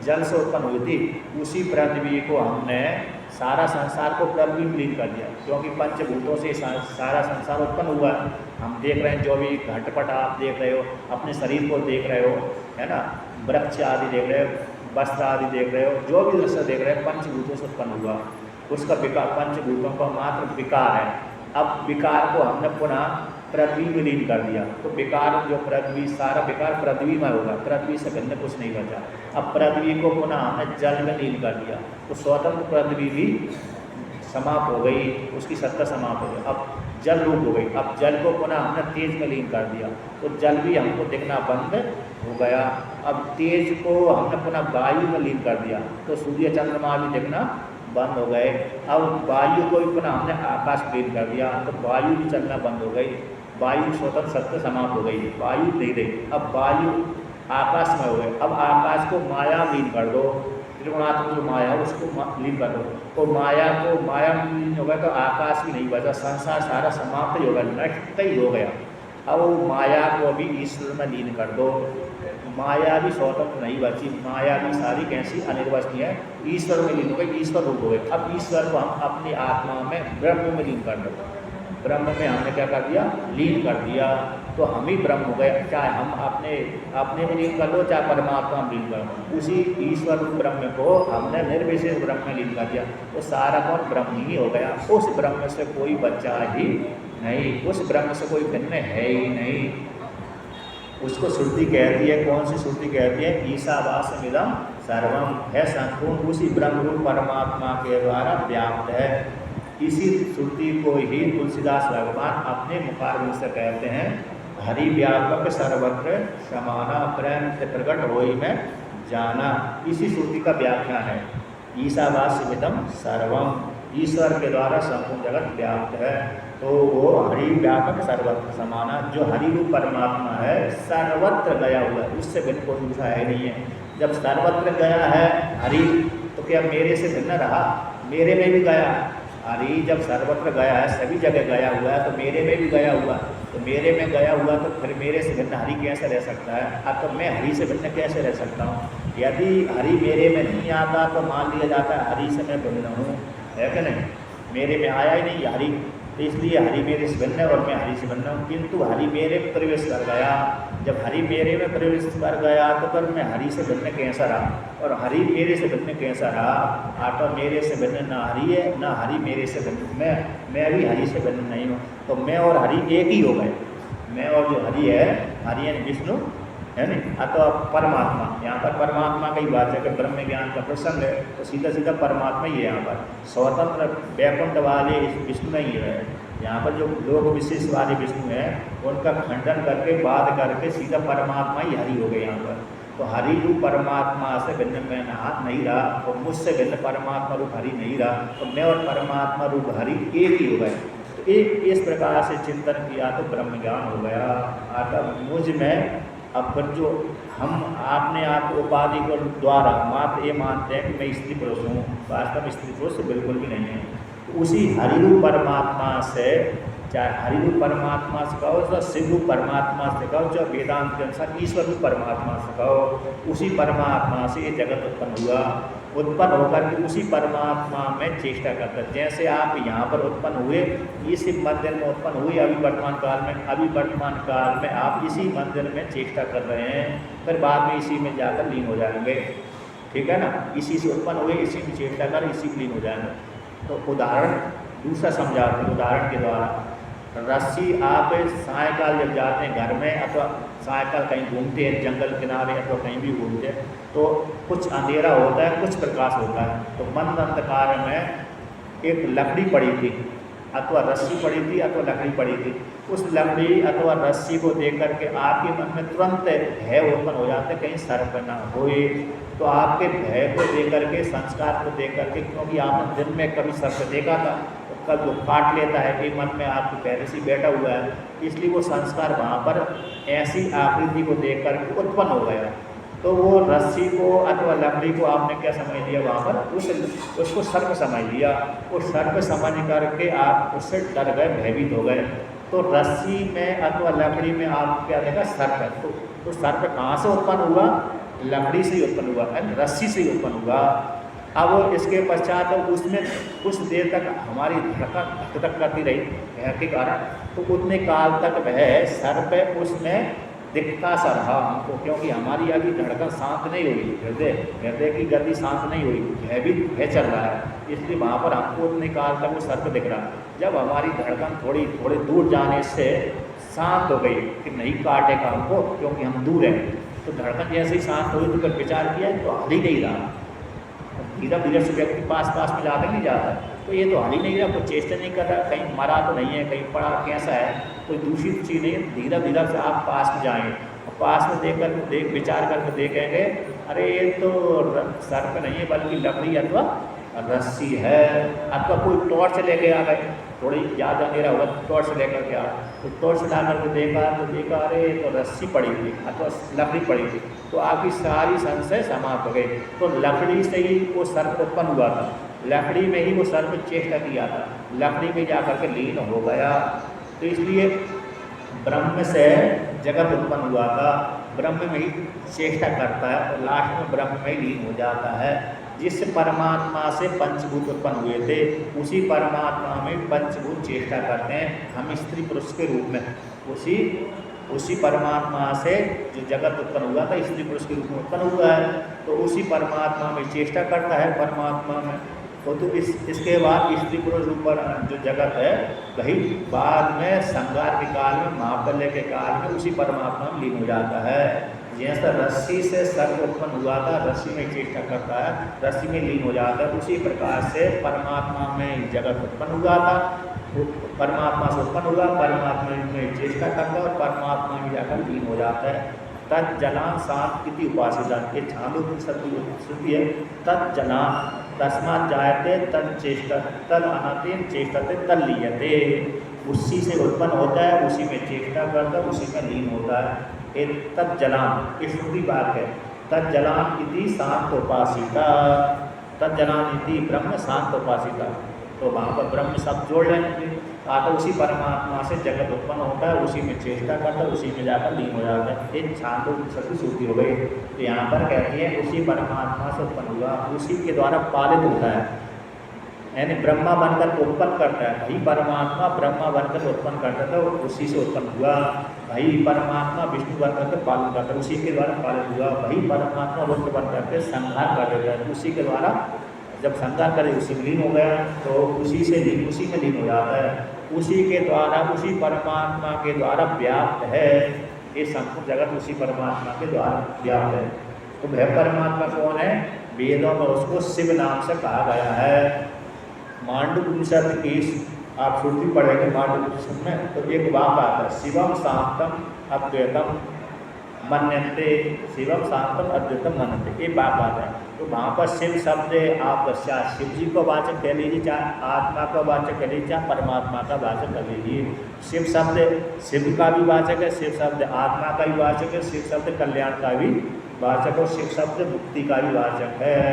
Speaker 1: जल से उत्पन्न हुई थी, उसी पृथ्वी को हमने सारा संसार को पृथ्वी में लीन कर दिया, क्योंकि पंचभूतों से सारा संसार उत्पन्न हुआ है। हम देख रहे हैं, जो भी घटपट आप देख रहे हो, अपने शरीर को देख रहे हो, है ना, वृक्ष आदि देख रहे हो, वस्त्र आदि देख रहे हो, जो भी दृश्य देख रहे हैं पंचभूतों से उत्पन्न हुआ। उसका विकार, पंचभूतों का मात्र विकार है। अब विकार को हमने पुनः पृथ्वी में लीन कर दिया, तो विकार जो पृथ्वी, सारा विकार पृथ्वी में होगा, पृथ्वी से भिन्न कुछ नहीं बचा। अब पृथ्वी को पुनः हमने जल में लीन कर दिया, तो स्वतंत्र पृथ्वी भी समाप्त हो गई, उसकी सत्ता समाप्त हो गई, अब जल रूप हो गई। अब जल को पुनः हमने तेज में लीन कर दिया, तो जल भी हमको दिखना बंद हो गया। अब तेज को हमने पुनः वायु में लीन कर दिया, तो सूर्य चंद्रमा भी दिखना बंद हो गए। अब वायु को भी पुनः हमने आकाश में लीन कर दिया, तो वायु भी चलना बंद हो गई, वायु स्वतंत्र सत्ता समाप्त हो गई, वायु नहीं रही। अब वायु आकाश में हो गए। अब आकाश को माया लीन कर दो, त्रिगुणात्मक जो माया है उसको लीन कर दो, तो माया को माया में लीन हो गया, तो आकाश भी नहीं बचा, संसार सारा समाप्त ही हो गया, नष्ट ही हो गया। अब माया को भी ईश्वर में लीन कर दो, माया भी स्वतंत्र नहीं बची, माया भी सारी कैसी अनिर्वचनीय है, ईश्वर में लीन हो गई, ईश्वर रूप हो गए। अब ईश्वर को हम अपनी आत्मा में ब्रह्म में लीन कर दो, ब्रह्म में हमने क्या कर दिया, लीन कर दिया, तो हम ही ब्रह्म हो गए। चाहे हम अपने में लीन कर लो, चाहे परमात्मा में लीन कर लो, उसी ईश्वर ब्रह्म को हमने निर्विशेष ब्रह्म में लीन कर दिया, तो सारा कौन ब्रह्म ही हो गया। उस ब्रह्म से कोई बच्चा ही नहीं, उस ब्रह्म से कोई भिन्न है ही नहीं। उसको श्रुति कहती है, कौन सी श्रुति कहती है? ईशावास्यमिदं सर्वम है, संपूर्ण उसी ब्रह्म रूप परमात्मा के द्वारा व्याप्त है। इसी श्रुति को ही तुलसीदास भगवान अपने मुखारविंद से कहते हैं, हरि व्यापक सर्वत्र समाना प्रेम से प्रकट होई में जाना। इसी श्रुति का व्याख्यान है, ईशावास्यमिदं सर्वम, ईश्वर के द्वारा संपूर्ण जगत व्याप्त है। तो वो हरि व्यापक सर्वत्र समाना, जो हरि रूप परमात्मा है सर्वत्र गया हुआ है, उससे भिन्न कोई दूसरा है नहीं है। जब सर्वत्र गया है हरि, तो क्या मेरे से भिन्न रहा? मेरे में भी गया। हरि जब सर्वत्र गया है, सभी जगह गया हुआ है, तो मेरे में भी गया हुआ है। तो मेरे में गया हुआ तो फिर मेरे से भिन्न हरि कैसे रह सकता है? तो मैं हरि से भिन्न कैसे रह सकता हूँ? यदि हरि मेरे में नहीं आता तो मान लिया जाता है हरि से मैं भिन्न हूँ, है कि नहीं? मेरे में आया ही नहीं हरि, तो इसलिए हरि मेरे से भिन्न है और मैं हरि से भिन्न हूँ। किंतु हरि मेरे में प्रवेश कर गया, जब हरि मेरे में प्रवेश कर गया तो फिर मैं हरि से भिन्न कैसा रहा? और हरि मेरे से भिन्न कैसा रहा? तो मेरे से भिन्न ना हरि है, ना हरि मेरे से भिन्न, मैं भी हरि से भिन्न नहीं हूँ। तो मैं और हरि एक ही हो गए। मैं और जो हरि है, हरि यानी विष्णु, है नहीं, अथवा परमात्मा। यहाँ पर परमात्मा की बात है कि ब्रह्म ज्ञान का प्रसंग है, तो सीधा सीधा परमात्मा ही है। यहाँ पर स्वतंत्र वैकुंठ वाले विष्णु नहीं है। यहाँ पर जो लोग विशेष वाले विष्णु हैं उनका खंडन करके बात करके सीधा परमात्मा ही हरि हो गए यहाँ पर। तो हरि रूप परमात्मा से भिन्न मैं नहीं रहा, और मुझसे भिन्न परमात्मा रूप हरि नहीं रहा, तो मैं और परमात्मा रूप हरि एक ही हो गए। तो इस प्रकार से चिंतन किया तो ब्रह्म ज्ञान हो गया। अतः मुझ में अब फिर जो हम अपने आप उपाधि को द्वारा मात्र ये मानते हैं कि मैं स्त्री पुरुष हूँ, वास्तव में स्त्री पुरुष बिल्कुल भी नहीं है। तो उसी हरिरूप परमात्मा से, चाहे हरिरूप परमात्मा से कहो, चाहे शिवरूप परमात्मा से कहो, चाहे वेदांत के अनुसार ईश्वर रूप परमात्मा से कहो, उसी परमात्मा से ये जगत उत्पन्न हुआ। उत्पन्न होकर के उसी परमात्मा में चेष्टा करते हैं। जैसे आप यहाँ पर उत्पन्न हुए, इसी मंदिर में उत्पन्न हुए, अभी वर्तमान काल में आप इसी मंदिर में चेष्टा कर रहे हैं, फिर बाद में इसी में जाकर लीन हो जाएंगे। ठीक है ना? इसी से उत्पन्न हुए, इसी में चेष्टा कर, इसी में लीन हो जाएंगे। तो उदाहरण दूसरा समझाते हैं, उदाहरण के द्वारा। रस्सी आप सायकाल जब जाते हैं घर में, अथवा सायकाल कहीं घूमते हैं जंगल किनारे अथवा कहीं भी घूमते हैं, तो कुछ अंधेरा होता है, कुछ प्रकाश होता है। तो मंद अंधकार में एक लकड़ी पड़ी थी, अथवा रस्सी पड़ी थी, अथवा लकड़ी पड़ी थी। उस लकड़ी अथवा रस्सी को देख करके आपके मन में तुरंत भय उत्पन्न हो जाते, कहीं सर्प ना होए। तो आपके भय को देख करके, संस्कार को देख करके, क्योंकि आपने दिन में कभी सर्प देखा था, तो कल वो काट लेता है कि मन में आपकी पहले से बैठा हुआ है, इसलिए वो संस्कार वहाँ पर ऐसी आकृति को देख करके उत्पन्न हो गया। तो वो रस्सी को अथवा लकड़ी को आपने क्या समझ लिया? वहाँ पर उसको सर्प समझ लिया। वो सर्प समझ करके आप उससे डर गए, भयभीत हो गए। तो रस्सी में अथवा लकड़ी में आप क्या देखा? सर्प है। तो सर्प कहाँ से उत्पन्न हुआ? लकड़ी से ही उत्पन्न हुआ, रस्सी से ही उत्पन्न हुआ। अब इसके पश्चात उसमें कुछ देर तक हमारी धड़कन धक करती रही भय के कारण, तो उतने काल तक वह सर्प उसमें दिखता सा रहा हमको, क्योंकि हमारी अभी धड़कन शांत नहीं हुई, हृदय की गति शांत नहीं हुई, भय चल रहा है, इसलिए वहाँ पर हमको उतने काल तक वो सर्प दिख रहा। जब हमारी धड़कन थोड़े दूर जाने से शांत हो गई कि नहीं काटेगा हमको, क्योंकि हम दूर हैं, तो धड़कन जैसे ही शांत हुई तो फिर विचार किया तो हल ही नहीं रहा। धीरे धीरे से व्यक्ति पास में जाकर नहीं जाता, तो ये तो हल ही नहीं रहा, कोई चेष्टा नहीं कर रहा, कहीं मरा तो नहीं है, कहीं पड़ा कैसा है, कोई दूसरी चीज़ नहीं है। धीरे धीरे से आप पास में जाएँ, पास में विचार करके देखेंगे, अरे ये तो सर्प नहीं है बल्कि लकड़ी अथवा रस्सी है। अथवा कोई टॉर्च लेके आ गए, थोड़ी ज़्यादा अंधेरा होगा, टॉर्च लेकर के आ, तो टॉर्च ला करके देखा अरे तो रस्सी पड़ी थी अथवा लकड़ी पड़ी थी, तो आपकी सारी संशय समाप्त हो गई। तो लकड़ी से ही वो सर्प उत्पन्न हुआ था, लकड़ी में ही वो सर्प चेष्टा किया था, लकड़ी में जाकर के लीन हो गया। तो इसलिए ब्रह्म से जगत उत्पन्न हुआ था, ब्रह्म में ही चेष्टा करता है और लास्ट में ब्रह्म में ही लीन हो जाता है। जिस परमात्मा से पंचभूत उत्पन्न हुए थे, उसी परमात्मा में पंचभूत चेष्टा करते हैं हम स्त्री पुरुष के रूप में। उसी परमात्मा से जो जगत उत्पन्न हुआ था स्त्री पुरुष के रूप में उत्पन्न हुआ है, तो उसी परमात्मा में चेष्टा करता है परमात्मा में। तो इसके बाद स्त्री पुरुष ऊपर जो जगत है वही बाद में संगार के काल में, महाप्रलय के काल में उसी परमात्मा में लीन हो जाता है। जैसा रस्सी से सर्प उत्पन्न हुआ था, रस्सी में चेष्टा करता है, रस्सी में लीन हो जाता है, उसी प्रकार से परमात्मा में जगत उत्पन्न हुआ था, परमात्मा से उत्पन्न हुआ, परमात्मा में चेष्टा करता है और परमात्मा में जाकर लीन हो जाता है। तत् जलान सात इति उपासिता, ये छांदोग्योपनिषद है। तत् जलान तस्मात् जायते तत् चेष्टा तद अनतेन चेष्टते तद लीयते, उसी से उत्पन्न होता है, उसी में चेष्टा करता है, उसी में लीन होता है। ये तत् जलान, ये श्रुति बात है। तत् जलान इति शांत उपासिता, तत् जलान इति ब्रह्म शांत उपासिता। तो वहाँ पर ब्रह्म शब्द जोड़ लेंगे। तो उसी परमात्मा से जगत उत्पन्न होता है, उसी में चेष्टा करता है, उसी में जाकर लीन हो जाता है। ये छांदोग्योपनिषद की श्रुति हो गई। तो यहाँ पर कहती है उसी परमात्मा से उत्पन्न हुआ, उसी के द्वारा पालित होता है, यानी ब्रह्मा बनकर उत्पन्न करता है। वही परमात्मा ब्रह्मा बनकर उत्पन्न करता था, उसी से उत्पन्न हुआ। वही परमात्मा विष्णु बनकर के पालन करता है, उसी के द्वारा पालित हुआ। वही परमात्मा रुद्र बन करके संहार कर देता है, उसी के द्वारा जब संहार करे उसी में लीन हो गया, तो उसी में लीन हो जाता है। उसी के द्वारा, उसी परमात्मा के द्वारा व्याप्त है। ये संपूर्ण जगत उसी परमात्मा के द्वारा व्याप्त है। तो वह परमात्मा कौन है? वेदों में उसको शिव नाम से कहा गया है। मांडुक्योपनिषद की आप श्रुति पढ़ेंगे मांडुक्योपनिषद में, तो एक वाक्य आता है, शिवम शांतम अद्वैतम मन्यन्ते, शिवम शांतम अद्वैतम मन्यन्ते, ये वाक्य आता है। तो वहाँ पर शिव शब्द आप शिव जी को वाचक कह लीजिए, चाहे आत्मा का वाचक कह लीजिए, चाहे परमात्मा का वाचक कर लीजिए। शिव शब्द शिव का भी वाचक है, शिव शब्द आत्मा का भी वाचक है, शिव शब्द कल्याण का भी वाचक और शिव शब्द मुक्ति का भी वाचक है।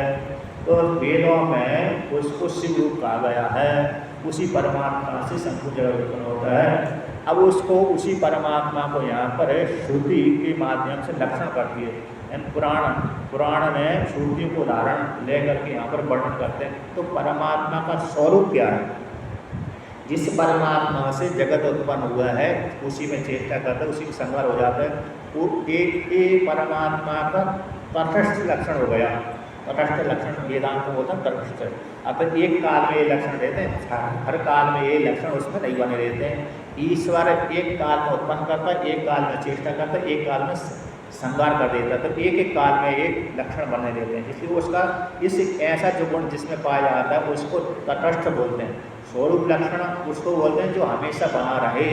Speaker 1: तो वेदों में उसको शिव रूप कहा गया है। उसी परमात्मा से संपूर्ण जगत उत्पन्न होता है। अब उसको, उसी परमात्मा को यहाँ पर श्रुति के माध्यम से लक्षण करती है। पुराण में श्रुतियों को उदाहरण लेकर के यहाँ पर वर्णन करते हैं। तो परमात्मा का स्वरूप क्या है? जिस परमात्मा से जगत उत्पन्न हुआ है उसी में चेष्टा करता है, उसी में संहार हो जाता है। वो एक परमात्मा का तटस्थ लक्षण हो गया। तटस्थ लक्षण वेदांत में होता है तटस्थ। अब एक काल में ये लक्षण रहते हैं, हर काल में ये लक्षण उसमें नहीं बने रहते हैं। ईश्वर एक काल में उत्पन्न करता है, एक काल में चेष्टा करता है, एक काल में संहार कर देता है। तो एक एक काल में एक लक्षण बने रहते हैं, इसलिए उसका इस ऐसा जो गुण जिसमें पाया जाता है उसको तटस्थ बोलते हैं। स्वरूप लक्षण उसको बोलते हैं जो हमेशा बना रहे,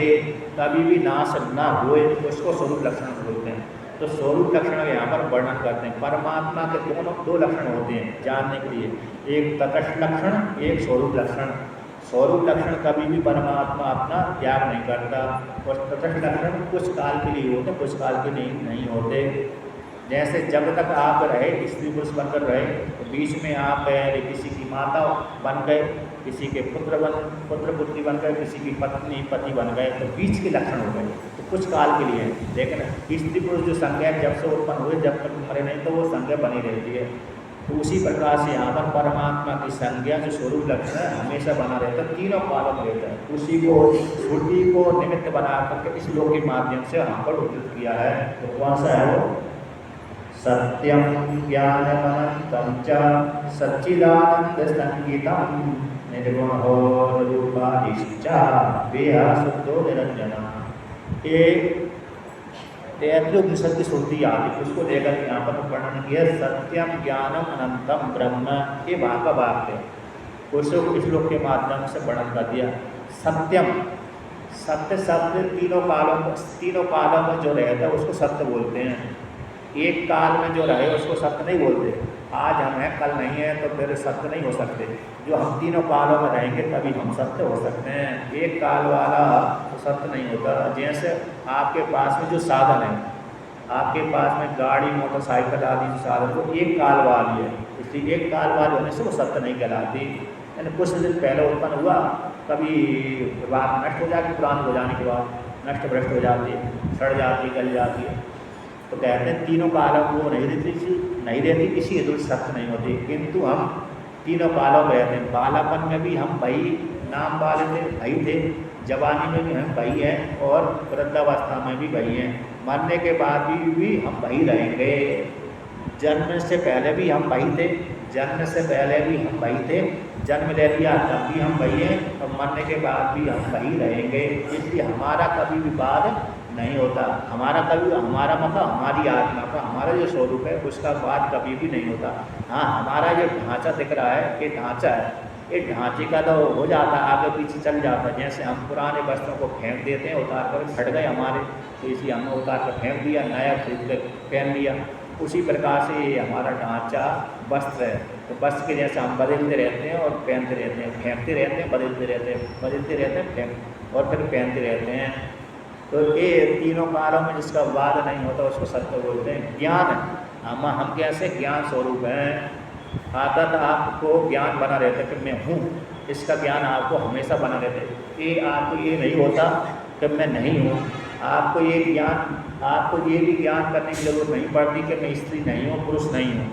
Speaker 1: कभी भी नाश ना हुए, उसको स्वरूप लक्षण बोलते हैं। तो स्वरूप लक्षण यहाँ पर वर्णन करते हैं। परमात्मा के दो लक्षण होते हैं जानने के लिए, एक तटस्थ लक्षण, एक स्वरूप लक्षण। स्वरूप लक्षण कभी भी परमात्मा अपना त्याग नहीं करता, और तटस्थ लक्षण कुछ काल के लिए होते, कुछ काल के लिए नहीं होते। जैसे जब तक आप रहे, स्त्री पुरुष बनकर रहे, तो बीच में आप किसी की माता बन गए, किसी के पुत्र पुत्री बन गए, किसी की पत्नी पति बन गए, तो बीच के लक्षण हो गए, तो कुछ काल के लिए। लेकिन स्त्री पुरुष जो संज्ञा जब से उत्पन्न हुए जब तक मरे नहीं, तो वो संज्ञा बनी रहती है। तो उसी प्रकार से यहाँ पर परमात्मा की संज्ञा जो स्वरूप लक्षण है हमेशा बना रहता है, तीनों कालों में रहता है। उसी को श्रुति को निमित्त बना करके इस लोक के माध्यम से यहाँ पर उद्धृत किया है। तो कौन सा है वो? सत्यम ज्ञानमनंतम च सच्चिदानंद संगीतम निर्गुणो निरूपादिश्च वेहा शुद्धो निरंजन। तैत्तिरीयोपनिषद की श्रुति आदि उसको लेकर यहाँ पर वर्णन किया। सत्यम ज्ञानम अनंतम ब्रह्म, ये वहाँ का वाक्य है, उसको इस श्लोक के माध्यम से वर्णन कर दिया। सत्यम, सत्य शब्द तीनों कालों में जो रहता है उसको सत्य बोलते हैं। एक काल में जो रहे उसको सत्य नहीं बोलते। आज हम हैं कल नहीं है, तो फिर सत्य नहीं हो सकते। जो हम तीनों कालों में रहेंगे तभी हम सत्य हो सकते हैं। एक काल वाला तो सत्य नहीं होता। जैसे आपके पास में जो साधन है, आपके पास में गाड़ी मोटरसाइकिल आदि जो साधन, वो एक काल वाली है, इसलिए एक काल वाली होने से वो सत्य नहीं कहलाती। यानी कुछ दिन पहले उत्पन्न हुआ, कभी बात नष्ट हो जाती, पुरानी हो जाने के बाद नष्ट भ्रष्ट हो जाती है, सड़ जाती है, गल जाती है। तो कहते हैं तीनों कालों में वो नहीं रहती, इसी हेतु सत्य नहीं होती। किंतु हम तीनों कालों में रहते हैं। बालापन में भी हम भाई नाम वाले थे, भाई थे, जवानी में भी हम भाई हैं, और वृद्धावस्था में भी भाई हैं, मरने के बाद भी हम भाई रहेंगे। जन्म से पहले भी हम भाई थे, जन्म से पहले भी हम भाई थे, जन्म ले लिया तब भी हम भाई हैं, और मरने के बाद भी हम भाई रहेंगे। इसलिए हमारा कभी विवाद नहीं होता। हमारा मतलब हमारी आत्मा का, हमारा जो स्वरूप है उसका वाद कभी भी नहीं होता। हाँ, हमारा जो ढांचा दिख रहा है, ये ढांचा है, ये ढांचे का तो हो जाता है, आगे पीछे चल जाता है। जैसे हम पुराने वस्त्रों को फेंक देते हैं, उतार कर फट गए हमारे, तो इसलिए हमने उतार कर फेंक दिया, नया खरीद कर पहन लिया। उसी प्रकार से ये हमारा ढांचा वस्त्र है। तो वस्त्र के जैसे हम बदलते रहते हैं और पहनते रहते हैं, फेंकते रहते हैं, बदलते रहते हैं, फेंक और फिर पहनते रहते हैं। तो ये तीनों कालों में जिसका वाद नहीं होता उसको सत्य बोलते हैं। ज्ञान, हम कैसे ज्ञान स्वरूप हैं। आता था आपको ज्ञान बना रहता है कि मैं हूँ, इसका ज्ञान आपको हमेशा बना रहते। ये आपको ये नहीं होता कि मैं नहीं हूँ, आपको ये भी ज्ञान करने की जरूरत नहीं पड़ती कि मैं स्त्री नहीं हूँ, पुरुष नहीं हूँ।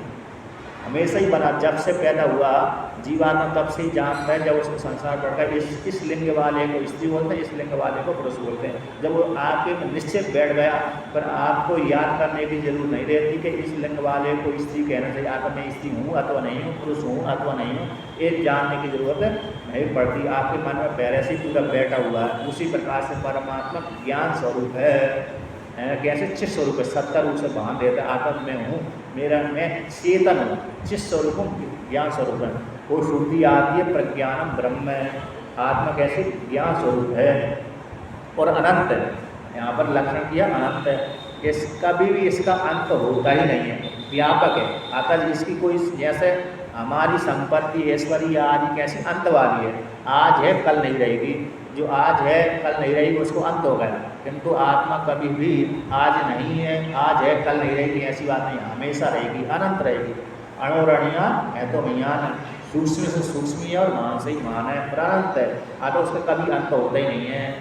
Speaker 1: हमेशा ही बना, जब से पैदा हुआ जीवात्मा तब से ही जानता है। जब उसको संसार पड़ता है, इस लिंग वाले को स्त्री बोलते हैं, इस लिंग वाले को पुरुष बोलते हैं। जब वो आपके निश्चित बैठ गया, पर आपको याद करने की जरूरत नहीं रहती कि इस लिंग वाले को स्त्री कहना चाहिए, आकर मैं स्त्री हूँ अथवा नहीं हूँ, पुरुष हूँ अथवा नहीं हूँ, ये जानने की जरूरत नहीं पड़ती। आपके मन में पहले से पूरा बैठा हुआ है। उसी प्रकार से परमात्मा ज्ञान स्वरूप है, कैसे चित स्वरूप है, सत्ता रूप से भान देता है। आत्मा मैं हूँ, मैं चेतन हूँ, चित स्वरूप हूँ, ज्ञान स्वरूप है। वो श्रुति आती है प्रज्ञानम ब्रह्म है। आत्मा कैसे ज्ञान स्वरूप है और अनंत है। यहाँ पर लक्षण किया अनंत है, कभी भी इसका अंत होता ही नहीं है, व्यापक है। अतः इसकी कोई, जैसे हमारी संपत्ति ऐश्वर्य आदि कैसी अंत वाली है, आज है कल नहीं रहेगी, जो आज है कल नहीं रहेगी उसको अंत हो गया। किंतु आत्मा कभी भी आज नहीं है, आज है कल नहीं रहेगी ऐसी बात नहीं, हमेशा रहेगी, अनंत रहेगी। अणोरणीया है तो मयान है, सूक्ष्म से सूक्ष्म है और मान से ही मान है, अनंत है। आगे उसका कभी अंत होता ही नहीं है।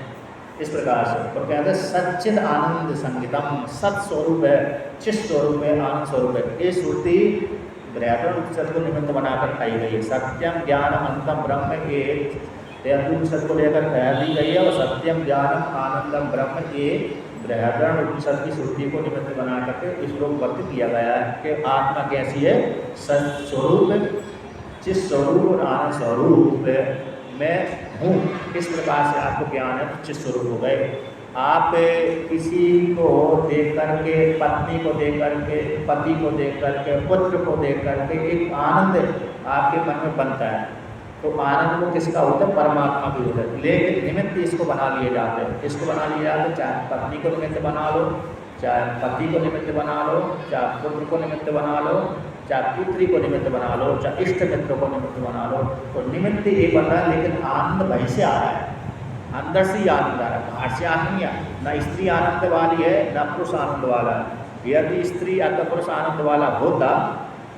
Speaker 1: इस प्रकार से तो कहते हैं सच्चिद आनंद संगीतम, सत स्वरूप है, चित स्वरूप है, आनंद स्वरूप है। ये श्रुति व्याकरण उपनिषद को निमित्त बनाकर कही गई है। सत्यम ज्ञानम अंतम ब्रह्म एक उपनिषद को लेकर कह दी गई है, और सत्यम ज्ञानम आनंदम ब्रह्म ये व्याकरण उपनिषद की श्रुति को निमित्त बना करके इस श्लोक व्यक्त किया गया है कि आत्मा कैसी है, सत्स्वरूप, चित स्वरूप और आनंद स्वरूप मैं हूँ। इस प्रकार से आपको ज्ञान है, चित स्वरूप हो गए। आप किसी को देख करके, पत्नी को देख करके, पति को देख करके, पुत्र को देख करके एक आनंद आपके मन में बनता है, तो आनंद को किसका होता है, परमात्मा भी होता है। लेकिन निमित्त इसको बना लिए जाते हैं, इसको बना लिए जाते हैं, चाहे पत्नी को निमित्त बना लो, चाहे पति को निमित्त बना लो, चाहे पुत्र को निमित्त बना लो, चाहे पुत्री को निमित्त बना लो, चाहे इष्ट मित्र को निमित्त बना लो, तो निमित्त ये बन रहा है, लेकिन आनंद वहीं से आ रहा है, अंदर से ही आनंद आ रहा है, बाहर से आनंद नहीं है। न स्त्री आनंद वाली है, न पुरुष आनंद वाला है। यदि स्त्री अथवा पुरुष आनंद वाला होता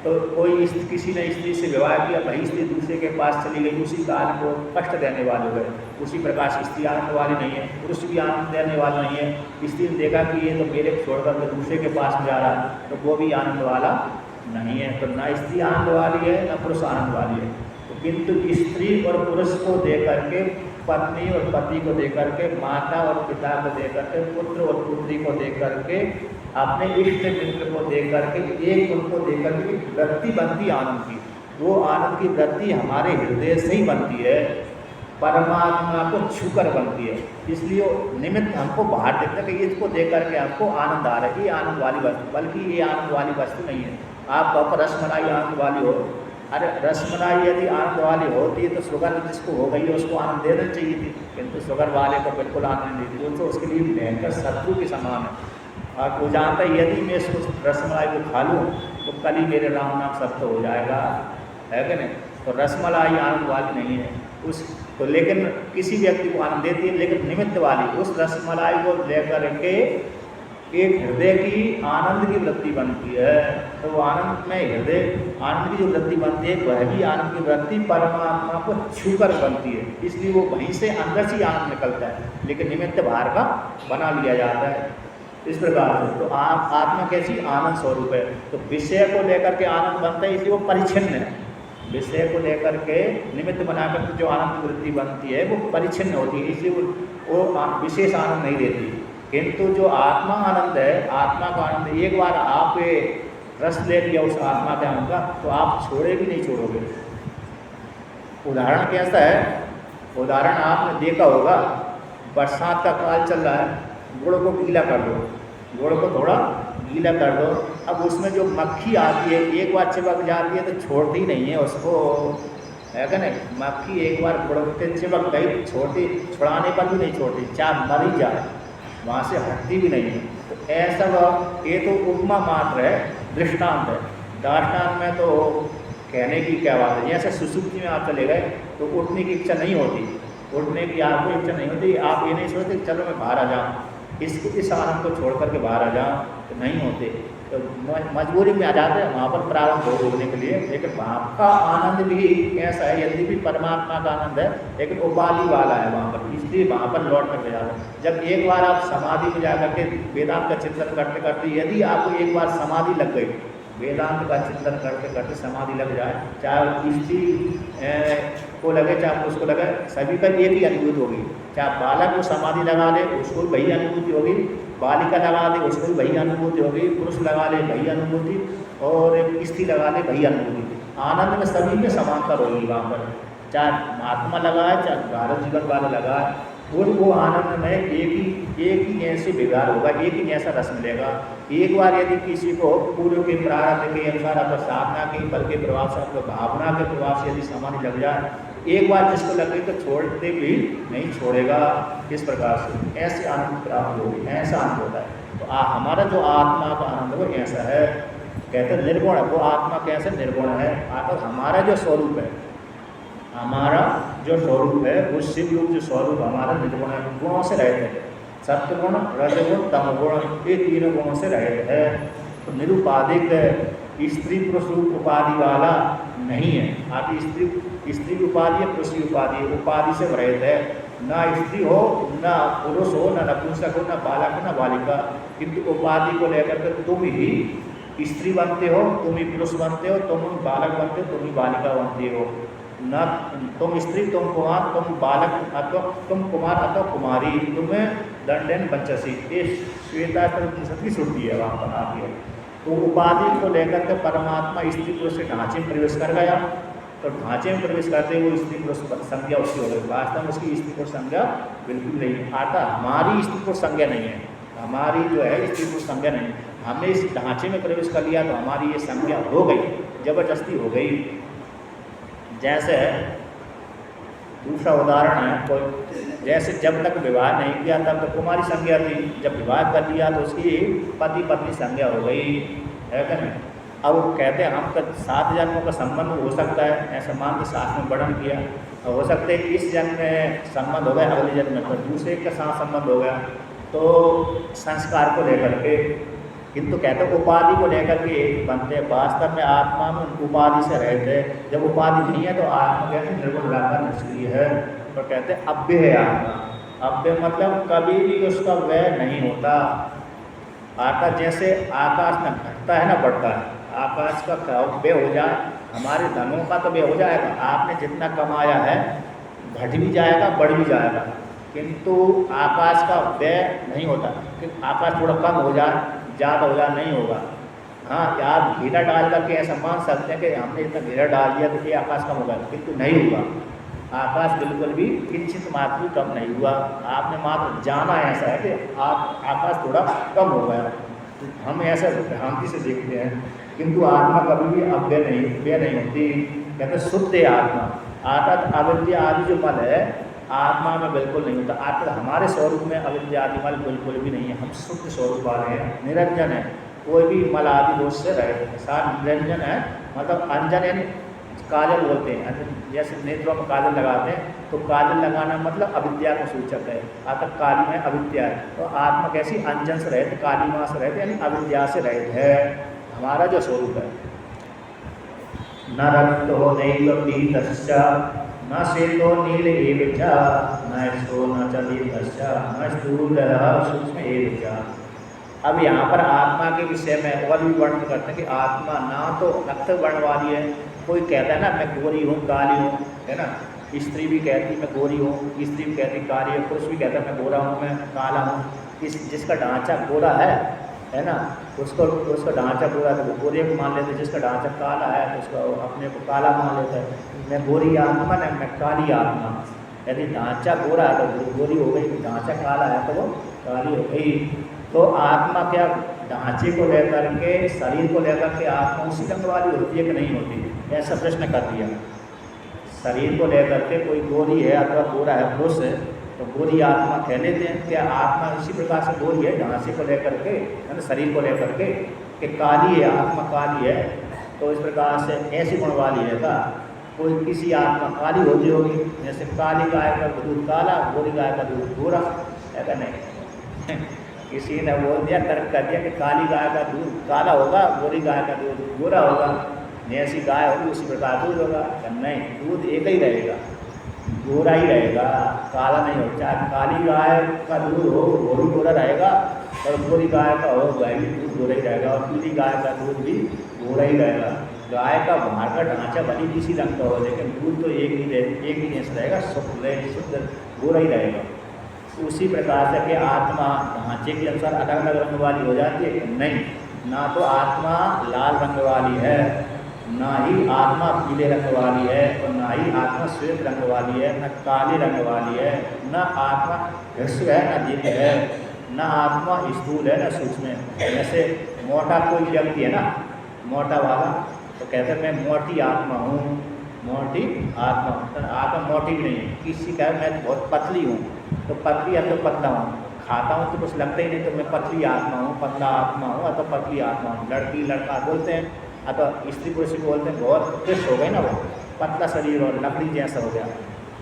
Speaker 1: तो कोई किसी ने स्त्री से विवाह किया, वही स्त्री दूसरे के पास चली गई, उसी काल को कष्ट देने वाले हुए। उसी प्रकार से स्त्री आनंद वाली नहीं है, पुरुष भी आनंद देने वाला नहीं है। स्त्री ने देखा कि ये तो मेरे छोड़कर के दूसरे के पास जा रहा है, तो वो भी आनंद वाला नहीं है। तो न स्त्री आनंद वाली है, न पुरुष आनंद वाली है। तो किंतु स्त्री और पुरुष को दे करके, पत्नी और पति को दे करके, माता और पिता को दे करके, पुत्र और पुत्री को दे करके, अपने इष्ट मित्र को देख करके, एक उनको देख करके वृत्ति बनती आनंद की। वो आनंद की वृत्ति हमारे हृदय से ही बनती है, परमात्मा को छूकर बनती है। इसलिए निमित्त हमको बाहर दिखता है कि इसको देख करके आपको आनंद आ रहा है, ये आनंद वाली वस्तु, बल्कि ये आनंद वाली वस्तु नहीं है। आप कहो रसमलाई आनंद वाली हो, अरे रसमलाई यदि आनंद वाली होती है तो शुगर जिसको हो गई है उसको आनंद देना चाहिए थी, किंतु शुगर वाले को बिल्कुल आनंद नहीं दी, तो उसके लिए भयंकर शत्रु के समान है। और वो जानता है यदि मैं इसको रसमलाई को खा लूँ तो कल ही मेरे राम नाम सत्य हो जाएगा, है कि नहीं। तो रसमलाई आनंद वाली नहीं है उस तो, लेकिन किसी व्यक्ति को आनंद देती है, लेकिन निमित्त वाली उस रसमलाई को लेकर के एक हृदय की आनंद की वृत्ति बनती है। तो वो आनंद में हृदय आनंद की जो वृत्ति बनती है, वह भी आनंद की वृत्ति परमात्मा को छूकर बनती है। इसलिए वो वहीं से अंदर से आनंद निकलता है, लेकिन निमित्त बाहर का बना लिया जाता है। इस प्रकार से तो आत्मा कैसी आनंद स्वरूप है। तो विषय को लेकर के आनंद बनता है, इसलिए वो परिच्छिन्न है। विषय को लेकर के निमित्त बनाकर के जो आनंद वृत्ति बनती है वो परिच्छिन्न होती है, इसलिए वो विशेष आनंद नहीं देती। किंतु जो आत्मा आनंद है, आत्मा का आनंद, एक बार आप रस ले लिया उस आत्मा का आनंद का, तो आप छोड़े भी नहीं छोड़ोगे। उदाहरण कैसा है, उदाहरण आपने देखा होगा, बरसात का काल चल रहा है, गुड़ को गीला कर दो, गुड़ को थोड़ा गीला कर दो, अब उसमें जो मक्खी आती है एक बार चिपक जाती है तो छोड़ती नहीं है उसको, है क्या नहीं। मक्खी एक बार गुड़ पे चिपक गई, छुड़ाने पर भी नहीं छोड़ती, चाहे मरी जाए वहाँ से हटती भी नहीं है। तो ऐसा ये तो उपमा मात्र है, दृष्टांत है। दृष्टांत में तो कहने की क्या बात है। जैसे सुसुप्ति में आप चले गए तो उठने की इच्छा नहीं होती, उठने की आपको इच्छा नहीं होती, आप ये नहीं सोचते चलो मैं बाहर आ जाऊँ, इस आनंद को छोड़ करके बाहर आ जाऊँ, तो नहीं होते। तो मजबूरी में आ जाते हैं वहाँ पर प्रारंभ भोगने के लिए। लेकिन वहाँ का आनंद भी ऐसा है, यदि भी परमात्मा का आनंद है लेकिन उपाधि वाला है वहाँ पर, इसलिए वहाँ पर लौट कर जाते हैं। जब एक बार आप समाधि में जाकर के वेदांत का चिंतन करते करते यदि आपको एक बार समाधि लग गई, वेदांत का चिंतन करते करते समाधि लग जाए, चाहे स्त्री को लगे चाहे उसको लगे, सभी का एक ही अनुभूति होगी। चाहे बालक को समाधि लगा ले उसको भी वही अनुभूति होगी, बालिका लगा ले उसको भी वही अनुभूति होगी, पुरुष लगा ले वही अनुभूति, और स्त्री लगा ले वही अनुभूति। आनंद में सभी में समांतर होगी वहाँ पर, चाहे महात्मा लगाए चाहे भारत जीवन वाला लगाए, वो आनंद में एक ही ऐसे व्यवहार होगा, एक ही ऐसा रस मिलेगा। एक बार यदि किसी को पूर्व के प्रारब्ध के अनुसार अपने साधना के बल के प्रभाव से, अपने भावना के प्रभाव से यदि समाधि लग जाए, एक बार जिसको लग गई तो छोड़ते भी नहीं छोड़ेगा। इस प्रकार से ऐसे आनंद प्राप्त होगी, ऐसा आनंद होता है। तो हमारा जो आत्मा का आनंद वो ऐसा है, कहते हैं निर्गुण है। वो आत्मा कैसे निर्गुण है? आकर हमारा जो स्वरूप है, हमारा जो स्वरूप है वो शिव रूप जो स्वरूप हमारा निर्गुण है, गुणों से रहित है। सत्वगुण, रजगुण, तमगुण, ये तीनों गुणों से रहित है। तो निरुपाधिक स्त्री पुरुष रूप उपाधि वाला नहीं है। आप स्त्री उपाधि है, पुरुष उपाधि, उपाधि से रहित है। ना स्त्री हो, ना पुरुष हो, ना नपुंसक हो, ना बालक हो, ना बालिका, किंतु उपाधि को लेकर के तुम ही स्त्री बनते हो, तुम ही पुरुष बनते हो, तुम बालक बनते हो, तुम ही बालिका बनते हो। न तुम स्त्री, तुम कुमार, तुम बालक अथवा तुम कुमार अथवा कुमारी, तुम्हें दंडन पंचसी, ये श्वेता की श्रुति है वहाँ पर आती है। तो उपाधि को लेकर के परमात्मा स्त्री पुरुष के ढांचे में प्रवेश कर गया, तो ढांचे में प्रवेश करते वो स्त्री पुरुष संज्ञा उसकी हो गई। वास्तव में उसकी स्त्री पुरुष संज्ञा बिल्कुल नहीं आता, हमारी स्त्री पुरुष संज्ञा नहीं है, हमारी जो है स्त्री पुरुष संज्ञा नहीं। हमने इस ढांचे में प्रवेश कर लिया तो हमारी ये संज्ञा हो गई, जबरदस्ती हो गई। जैसे दूसरा उदाहरण है, कोई जैसे जब तक विवाह नहीं किया तब तो कुमारी संज्ञा थी, जब विवाह कर लिया तो उसकी पति पत्नी संज्ञा हो गई, है क्या नहीं? अब वो कहते हैं हम 7 जन्मों का संबंध हो सकता है, ऐसा मान के शास्त्र में वर्णन किया। हो सकते है इस जन्म में संबंध हो गया, अगले जन्म में दूसरे के साथ संबंध हो गया, तो संस्कार को लेकर के। किंतु कहते हैं उपाधि को लेकर के बनते हैं। वास्तव में आत्मा में उपाधि से रहते हैं। जब उपाधि नहीं है तो आत्मा कहते हैं निर्गुण निराकार निष्क्रिय है। तो कहते हैं अव्यय है आत्मा। अव्यय मतलब कभी भी उसका व्यय नहीं होता। आकाश जैसे आकाश में घटता है ना बढ़ता है, आकाश का व्यय हो जाए, हमारे धनों का तो व्यय हो जाएगा। आपने जितना कमाया है घट भी जाएगा बढ़ भी जाएगा, किंतु आकाश का व्यय नहीं होता। कि आकाश थोड़ा कम हो जाए ज़्यादा हो जाए नहीं होगा। हाँ, आप घेरा डाल करके ऐसा मान सकते हैं कि हमने इतना घेरा डाल दिया तो ये आकाश कम होगा, किंतु नहीं होगा। आकाश बिल्कुल भी किंचित मात्र भी कम नहीं हुआ। आपने मात्र जाना ऐसा है कि आप आकाश थोड़ा कम हो गया, तो हम ऐसा भ्रांति से देखते हैं। किंतु आत्मा कभी भी अव्यय नहीं होती। कहते शुद्ध है आत्मा। आत्मा अविद्या आदि जो मल है आत्मा में बिल्कुल नहीं होता। आत्मा हमारे स्वरूप में अविद्या आदि मल बिल्कुल भी नहीं है। हम शुद्ध स्वरूप वाले हैं, निरंजन है, कोई भी मल आदि दोष से रहे। साथ निरंजन है मतलब अंजन यानी काजल बोलते हैं। जैसे नेत्रों में काजल लगाते हैं तो काजल लगाना मतलब अविद्या का सूचक है। अतः काली में अविद्या है, तो आत्मा कैसी अंजन से रहित, कालीमा से रहित यानी अविद्या से रहित है हमारा जो स्वरूप है। न रक्तो नैव पीतश्च न श्वेतो नील एव च न स्थो न च दीर्घश्च न स्थूलः सूक्ष्म एव च। अब यहाँ पर आत्मा के विषय में और भी वर्णन करते हैं कि आत्मा ना तो रक्त वर्ण वाली है। कोई कहता है ना मैं गोरी हूँ काली हूँ, है ना। स्त्री भी कहती मैं गोरी हूँ, स्त्री भी कहती काली है, पुरुष भी कहता मैं गोरा हूँ मैं काला हूँ। जिसका ढांचा गोरा है ना, उसका ढांचा गोरा है तो वो गोरे को मान लेते। जिसका ढांचा काला है तो उसको अपने को काला मान लेता है। मैं गोरी आत्मा न मैं काली आत्मा। यदि ढांचा गोरा है तो गोरी हो गई, ढांचा काला है तो वो काली हो गई। तो आत्मा क्या ढांचे को लेकर के, शरीर को लेकर के आत्मा उसी रंग वाली होती है कि नहीं होती, ऐसा प्रश्न कर दिया। शरीर को लेकर के कोई गोरी है अथवा गोरा है पुरुष है तो गोरी आत्मा कह लेते हैं। क्या आत्मा इसी प्रकार से गोरी है ढांचे को लेकर के, है ना, शरीर को लेकर के कि काली है आत्मा काली है, तो इस प्रकार से ऐसी गुण वाली है का कोई किसी आत्मा काली होती होगी। जैसे काली गाय का दूध काला, गोरी गाय का दूध गोरा, ऐसा नहीं। किसी ने बोल दिया, तर्क कर दिया कि काली गाय का दूध काला होगा, गोरी गाय का दूध गोरा होगा, जैसी गाय होगी उसी प्रकार दूध होगा। नहीं, दूध एक ही रहेगा, गोरा ही रहेगा, काला नहीं होगा। चाहे काली गाय का दूध हो वो भी गोरा रहेगा, और गोरी गाय का हो वह भी दूध गोरा ही रहेगा, और पीली गाय का दूध भी गोरा ही रहेगा। गाय का बाहर का ढांचा भले किसी रंग का हो, लेकिन दूध तो एक ही जैसा रहेगा, शुद्ध गोरा ही रहेगा। उसी प्रकार से कि आत्मा ढांचे के अनुसार अलग अलग रंग वाली हो जाती है? नहीं, ना तो आत्मा लाल रंग वाली है, ना ही आत्मा पीले रंग वाली है, और ना ही आत्मा श्वेत रंग वाली है, न काले रंग वाली है, न आत्मा ह्रस्व है, न दीर्घ है, न आत्मा स्थूल है, न सूक्ष्म है। जैसे मोटा कोई व्यक्ति है ना, मोटा वाला, तो कहते हैं मैं मोटी आत्मा हूँ, मोटी आत्मा। तो आत्मा मोटी भी नहीं है। किसी का मैं बहुत पतली हूँ, तो पतली या तो पतला हूँ, खाता हूँ तो कुछ लगता ही नहीं, तो मैं पतली आत्मा हूँ, पतला आत्मा हूँ, या तो पतली आत्मा हूँ। लड़की लड़का बोलते हैं, या तो स्त्री पुरुष भी बोलते हैं, बहुत कृष्ण हो गए ना, वो पतला शरीर और लकड़ी जैसा हो गया,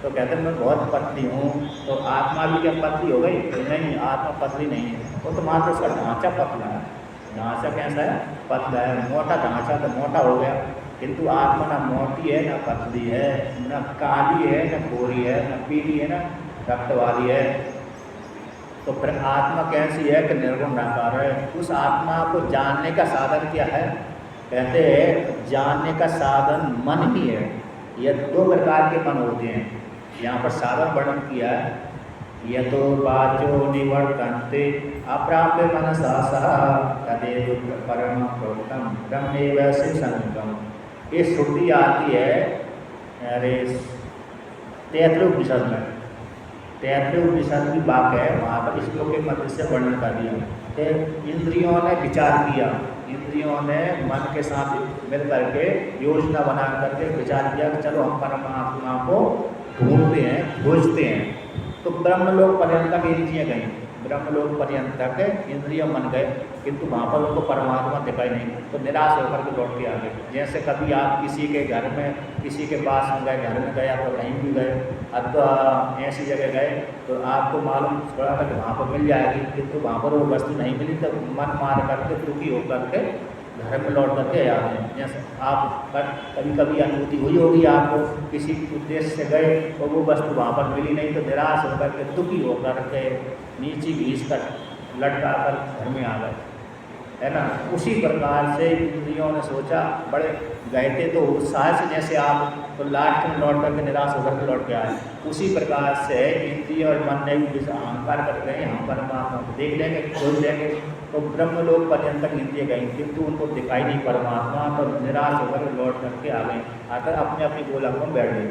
Speaker 1: तो कहते हैं मैं बहुत पतली हूँ। तो आत्मा भी क्या पतली हो गई? नहीं, आत्मा पतली नहीं है, वो तो मात्र उसका ढांचा पतला है। ढांचा कैसा है? पतला है। मोटा ढांचा तो मोटा हो गया, किंतु आत्मा ना मोटी है, ना पतली है, न काली है, न गोरी है, न पीली है, न रक्त वाली है। तो फिर आत्मा कैसी है कि निर्गुण निराकार है। उस आत्मा को जानने का साधन क्या है? कहते हैं जानने का साधन मन ही है। यह दो प्रकार के मन होते हैं, यहाँ पर साधन वर्णन किया है। यह तो वाचो निवर्तन्ते अप्राप्य मनसा सह तदेव परम प्रोक्तम ब्रह्मेव संगम। ये श्रुति आती है अरे तैतृय उपनिषद में, तैतृय उपनिषद की बात है, वहाँ पर श्लोक के मध्य से वर्णन कर दिया कि इंद्रियों ने विचार किया, इंद्रियों ने मन के साथ मिल करके योजना बना करके विचार किया कि चलो हम परमात्मा को ढूंढते हैं, खोजते हैं। तो ब्रह्मलोक पर्यंत तक इंद्रियाँ गई, ब्रह्मलोक पर्यंत तक इंद्रियाँ मन गए, किंतु वहाँ पर उनको परमात्मा दिखाई नहीं, तो निराश होकर के लौट के आ गए। जैसे कभी आप किसी के घर में, किसी के पास में गए, घर में गए, तो कहीं भी गए, अथवा ऐसी जगह गए, तो आपको मालूम पड़ा था कि वहाँ पर मिल जाएगी, किंतु वहाँ पर वो वस्तु नहीं मिली, तो मन मार करके दुखी होकर के घर में लौट करके आते हैं। जैसे आप कभी कभी अनुभूति हुई होगी, आपको किसी उद्देश्य से गए और वो वस्तु वहाँ पर मिली नहीं, तो निराश होकर के दुखी होकर के नीचे घींच कर लटका कर घर में आ गए, है ना। उसी प्रकार से इंद्रियों ने सोचा, बड़े गए थे तो उत्साह से जैसे आप, तो लास्ट में लौट करके निराश होकर के लौट के आए। उसी प्रकार से इंद्रिय और मन ने भी अहंकार कर रहे हैं, हम परमात्मा को देख लेंगे, खोज लेंगे, तो ब्रह्मलोक पर्यंत तक इंद्रिय गई, किंतु उनको दिखाई नहीं परमात्मा, तो निराश होकर लौट करके आ गए, आकर अपने अपनी गोलक में बैठ गए।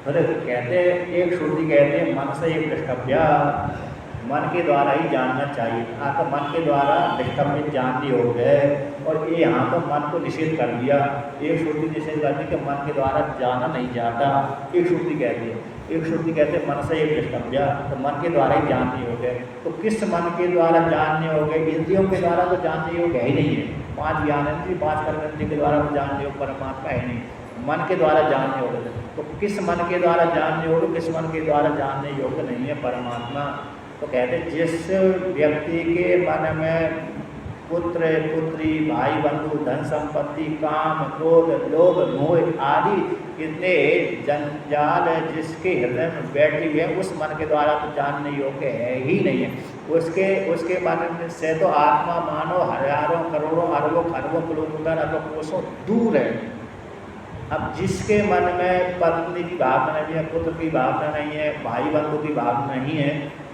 Speaker 1: अरे कहते हैं, एक श्रुति कहते हैं मन से एक द्रष्टव्य, मन के द्वारा ही जानना चाहिए। तो मन के द्वारा द्रष्टव्य जान ली हो गए, और ये यहाँ तो मन को निषेध कर दिया। एक श्रुति निषेध करती कि मन के द्वारा जाना नहीं जाता, एक श्रुति कहती है। एक श्रुति कहते हैं मन से एक द्रष्टव्य, तो मन के द्वारा ही जानने हो गए। तो किस मन के द्वारा जानने हो गए? इंद्रियों के द्वारा तो जानने योग्य है ही नहीं है, 5 ज्ञानेंद्रिय 5 कर्मेंद्रिय के द्वारा तो जानने योग्य परमात्मा है नहीं, मन के द्वारा जानने योग्य। तो किस मन के द्वारा जानने योग्य, किस मन के द्वारा जानने योग्य नहीं है परमात्मा? तो कहते हैं जिस व्यक्ति के मन में पुत्र पुत्री भाई बंधु धन संपत्ति काम क्रोध लोभ मोह आदि कितने जंजाल है जिसके हृदय में बैठी हुई है, उस मन के द्वारा तो जानने योग्य है ही नहीं है। उसके मन से तो आत्मा मानो हजारों करोड़ों अरबों खरबों किलोमीटर अरबों कोसों दूर है। अब जिसके मन में पत्नी की भावना नहीं है, पुत्र की भावना नहीं है, भाई बंधु की भावना नहीं है,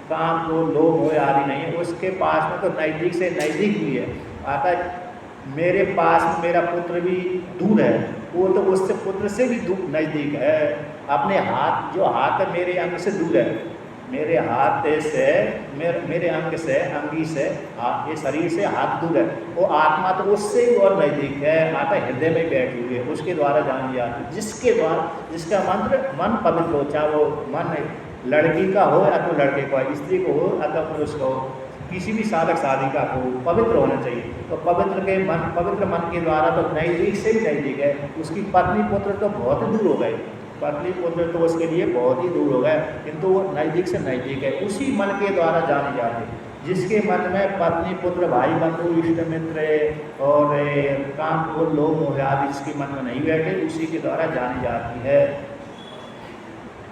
Speaker 1: काम को लोभ हो आदि नहीं है, उसके पास में तो नज़दीक से नज़दीक भी है। आता मेरे पास में मेरा पुत्र भी दूर है, वो तो उससे पुत्र से भी दूर नज़दीक है। अपने हाथ, जो हाथ है मेरे अंग से दूर है, मेरे हाथ से मेरे अंग से अंगी से ये शरीर से हाथ दूर है, वो आत्मा तो उससे भी और नज़दीक है, आता हृदय में बैठी हुई है, उसके द्वारा जानी जाती है। जिसके द्वारा, जिसका मन पवित्र हो, चाहे वो मन लड़की का हो या तो लड़के का, स्त्री को हो या तो पुरुष को हो, किसी भी साधक साधिका को पवित्र होना चाहिए। तो पवित्र मन के द्वारा तो नज़दीक से भी नज़दीक है। उसकी पत्नी पुत्र तो बहुत ही दूर हो गए, पत्नी पुत्र तो उसके लिए बहुत ही दूर हो गए, किंतु वो नज़दीक से नज़दीक है, उसी मन के द्वारा जानी जाती है। जिसके मन में पत्नी पुत्र भाई बंधु इष्ट मित्र और काम को लोग मोह आदि जिसके मन में नहीं बैठे उसी के द्वारा जानी जाती है।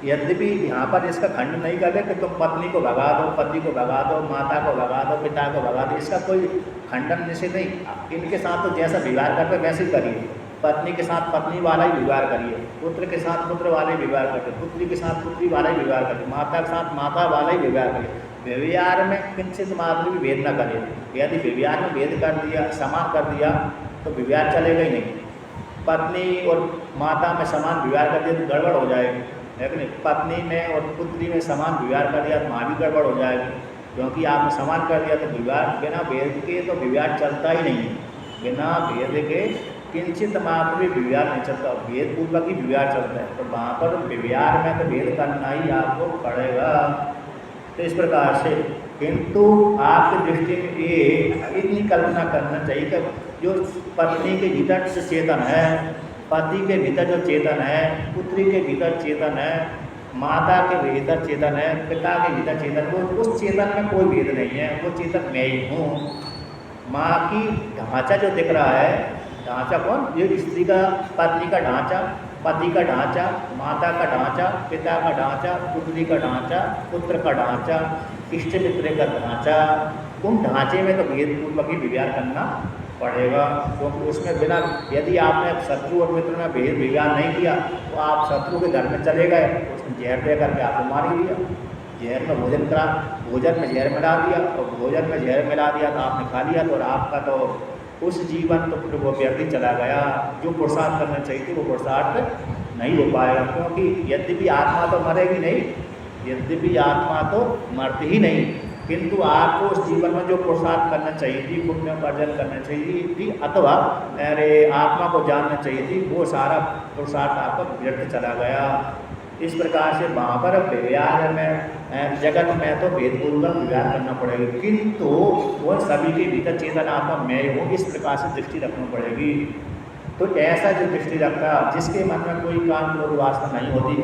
Speaker 1: यद्यपि यहाँ पर इसका खंड नहीं करते कि तुम पत्नी को भगा दो, पति को भगा दो, माता को भगा दो, पिता को भगा दो, इसका कोई खंडन निषेध नहीं। इनके साथ तो जैसा व्यवहार करते वैसे ही करिए। पत्नी के साथ पत्नी वाला ही व्यवहार करिए, पुत्र के साथ पुत्र वाला ही व्यवहार करिए, पुत्री के साथ पुत्री वाला ही व्यवहार करिए, माता के साथ माता वाला ही व्यवहार करिए। व्यवहार में किंचित मात्र भी भेद न करिए। यदि व्यवहार में भेद कर दिया, समान कर दिया तो व्यवहार चलेगा ही नहीं। पत्नी और माता में समान व्यवहार कर दिया तो गड़बड़ हो जाएगी, लेकिन पत्नी में और पुत्री में समान व्यवहार कर दिया तो वहाँ भी गड़बड़ हो जाएगी, क्योंकि आपने समान कर दिया तो व्यवहार बिना भेद के तो व्यवहार चलता ही नहीं। बिना भेद के किंचित मात्र भी व्यवहार नहीं चलता, भेद पूर्वक ही व्यवहार चलता है। तो वहाँ पर व्यवहार में तो भेद करना ही आपको पड़ेगा। तो इस प्रकार से किंतु आपकी दृष्टि में ये इतनी कल्पना करना चाहिए कि जो पत्नी के भीतर से चेतन है, पति के भीतर जो चेतन है, पुत्री के भीतर चेतन है, माता के भीतर चेतन है, पिता के भीतर चेतन, वो उस चेतन में कोई भेद नहीं है, वो चेतन मैं ही हूँ। माँ की ढांचा जो दिख रहा है, ढांचा कौन? ये स्त्री का, पत्नी का ढांचा, पति का ढांचा, माता का ढांचा, पिता का ढांचा, पुत्री का ढांचा, पुत्र का ढांचा, इष्ट मित्र का ढांचा, उन ढांचे में तो भेदपूर्वक ही व्यवहार करना पड़ेगा। क्योंकि उसमें बिना, यदि आपने शत्रु और मित्र में भेद व्यवहार नहीं किया तो आप शत्रु के घर में चले गए, उसने जहर दे करके आपको मार ही दिया, जहर में भोजन करा, भोजन में जहर मिला दिया, और भोजन में जहर मिला दिया तो आपने खा लिया, तो और आपका तो उस जीवन तो फिर वो व्यक्ति चला गया। जो पुरुषार्थ करना चाहिए थी वो पुरुषार्थ नहीं हो पाएगा, क्योंकि यद्यपि आत्मा तो मरेगी नहीं, यद्यपि आत्मा तो मरती ही नहीं, किंतु आपको उस जीवन में जो पुरुषार्थ करना चाहिए थी, पुण्य उपार्जन करना चाहिए थी, अथवा अरे आत्मा को जानना चाहिए थी, वो सारा पुरुषार्थ आपका व्यर्थ चला गया। इस प्रकार से वहाँ पर व्यवहार में, जगत में तो भेदपूर्वक व्यवहार करना पड़ेगा, किंतु वो सभी के भीतर चेतन आत्मा मैं हूँ, इस प्रकार से दृष्टि रखनी पड़ेगी। तो ऐसा जो दृष्टि रखता, जिसके मन में कोई काम क्रोध वासना नहीं होती,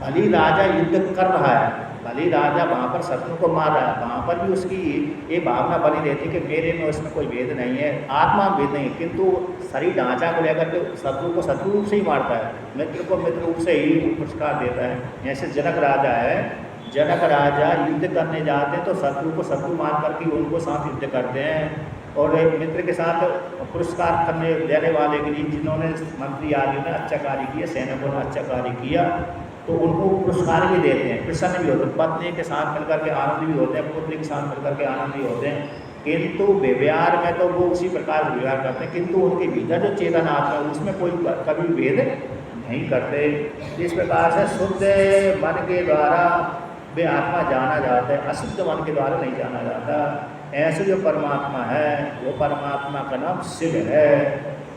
Speaker 1: भली राजा युद्ध कर रहा है, भली राजा वहाँ पर शत्रु को मार रहा है, वहाँ पर भी उसकी ये भावना बनी रहती है कि मेरे में उसमें कोई भेद नहीं है, आत्मा भेद नहीं है, किंतु शरीर ढांचा को लेकर के शत्रु को शत्रु रूप से ही मारता है, मित्र को मित्र रूप से ही पुरस्कार देता है। जैसे जनक राजा है, जनक राजा युद्ध करने जाते हैं तो शत्रु को शत्रु मार करके उनको साथ युद्ध करते हैं, और मित्र के साथ पुरस्कार करने देने वाले के लिए जिन्होंने मंत्री आदि ने अच्छा कार्य किया, सैनिकों ने अच्छा कार्य किया, तो उनको पुरस्कार भी देते हैं, प्रसन्न भी होते हैं, पत्नी के साथ मिलकर के आनंद भी होते हैं, पुत्री के साथ मिलकर के आनंद भी होते हैं। किंतु व्यवहार में तो वो उसी प्रकार से व्यवहार करते हैं, किंतु उनके भीतर जो चेतन आत्मा है उसमें कोई कभी भेद नहीं करते। इस प्रकार से शुद्ध मन के द्वारा वे आत्मा जाना जाता है, अशुद्ध मन के द्वारा नहीं जाना जाता। ऐसे जो परमात्मा है, वो परमात्मा का नाम शिव है,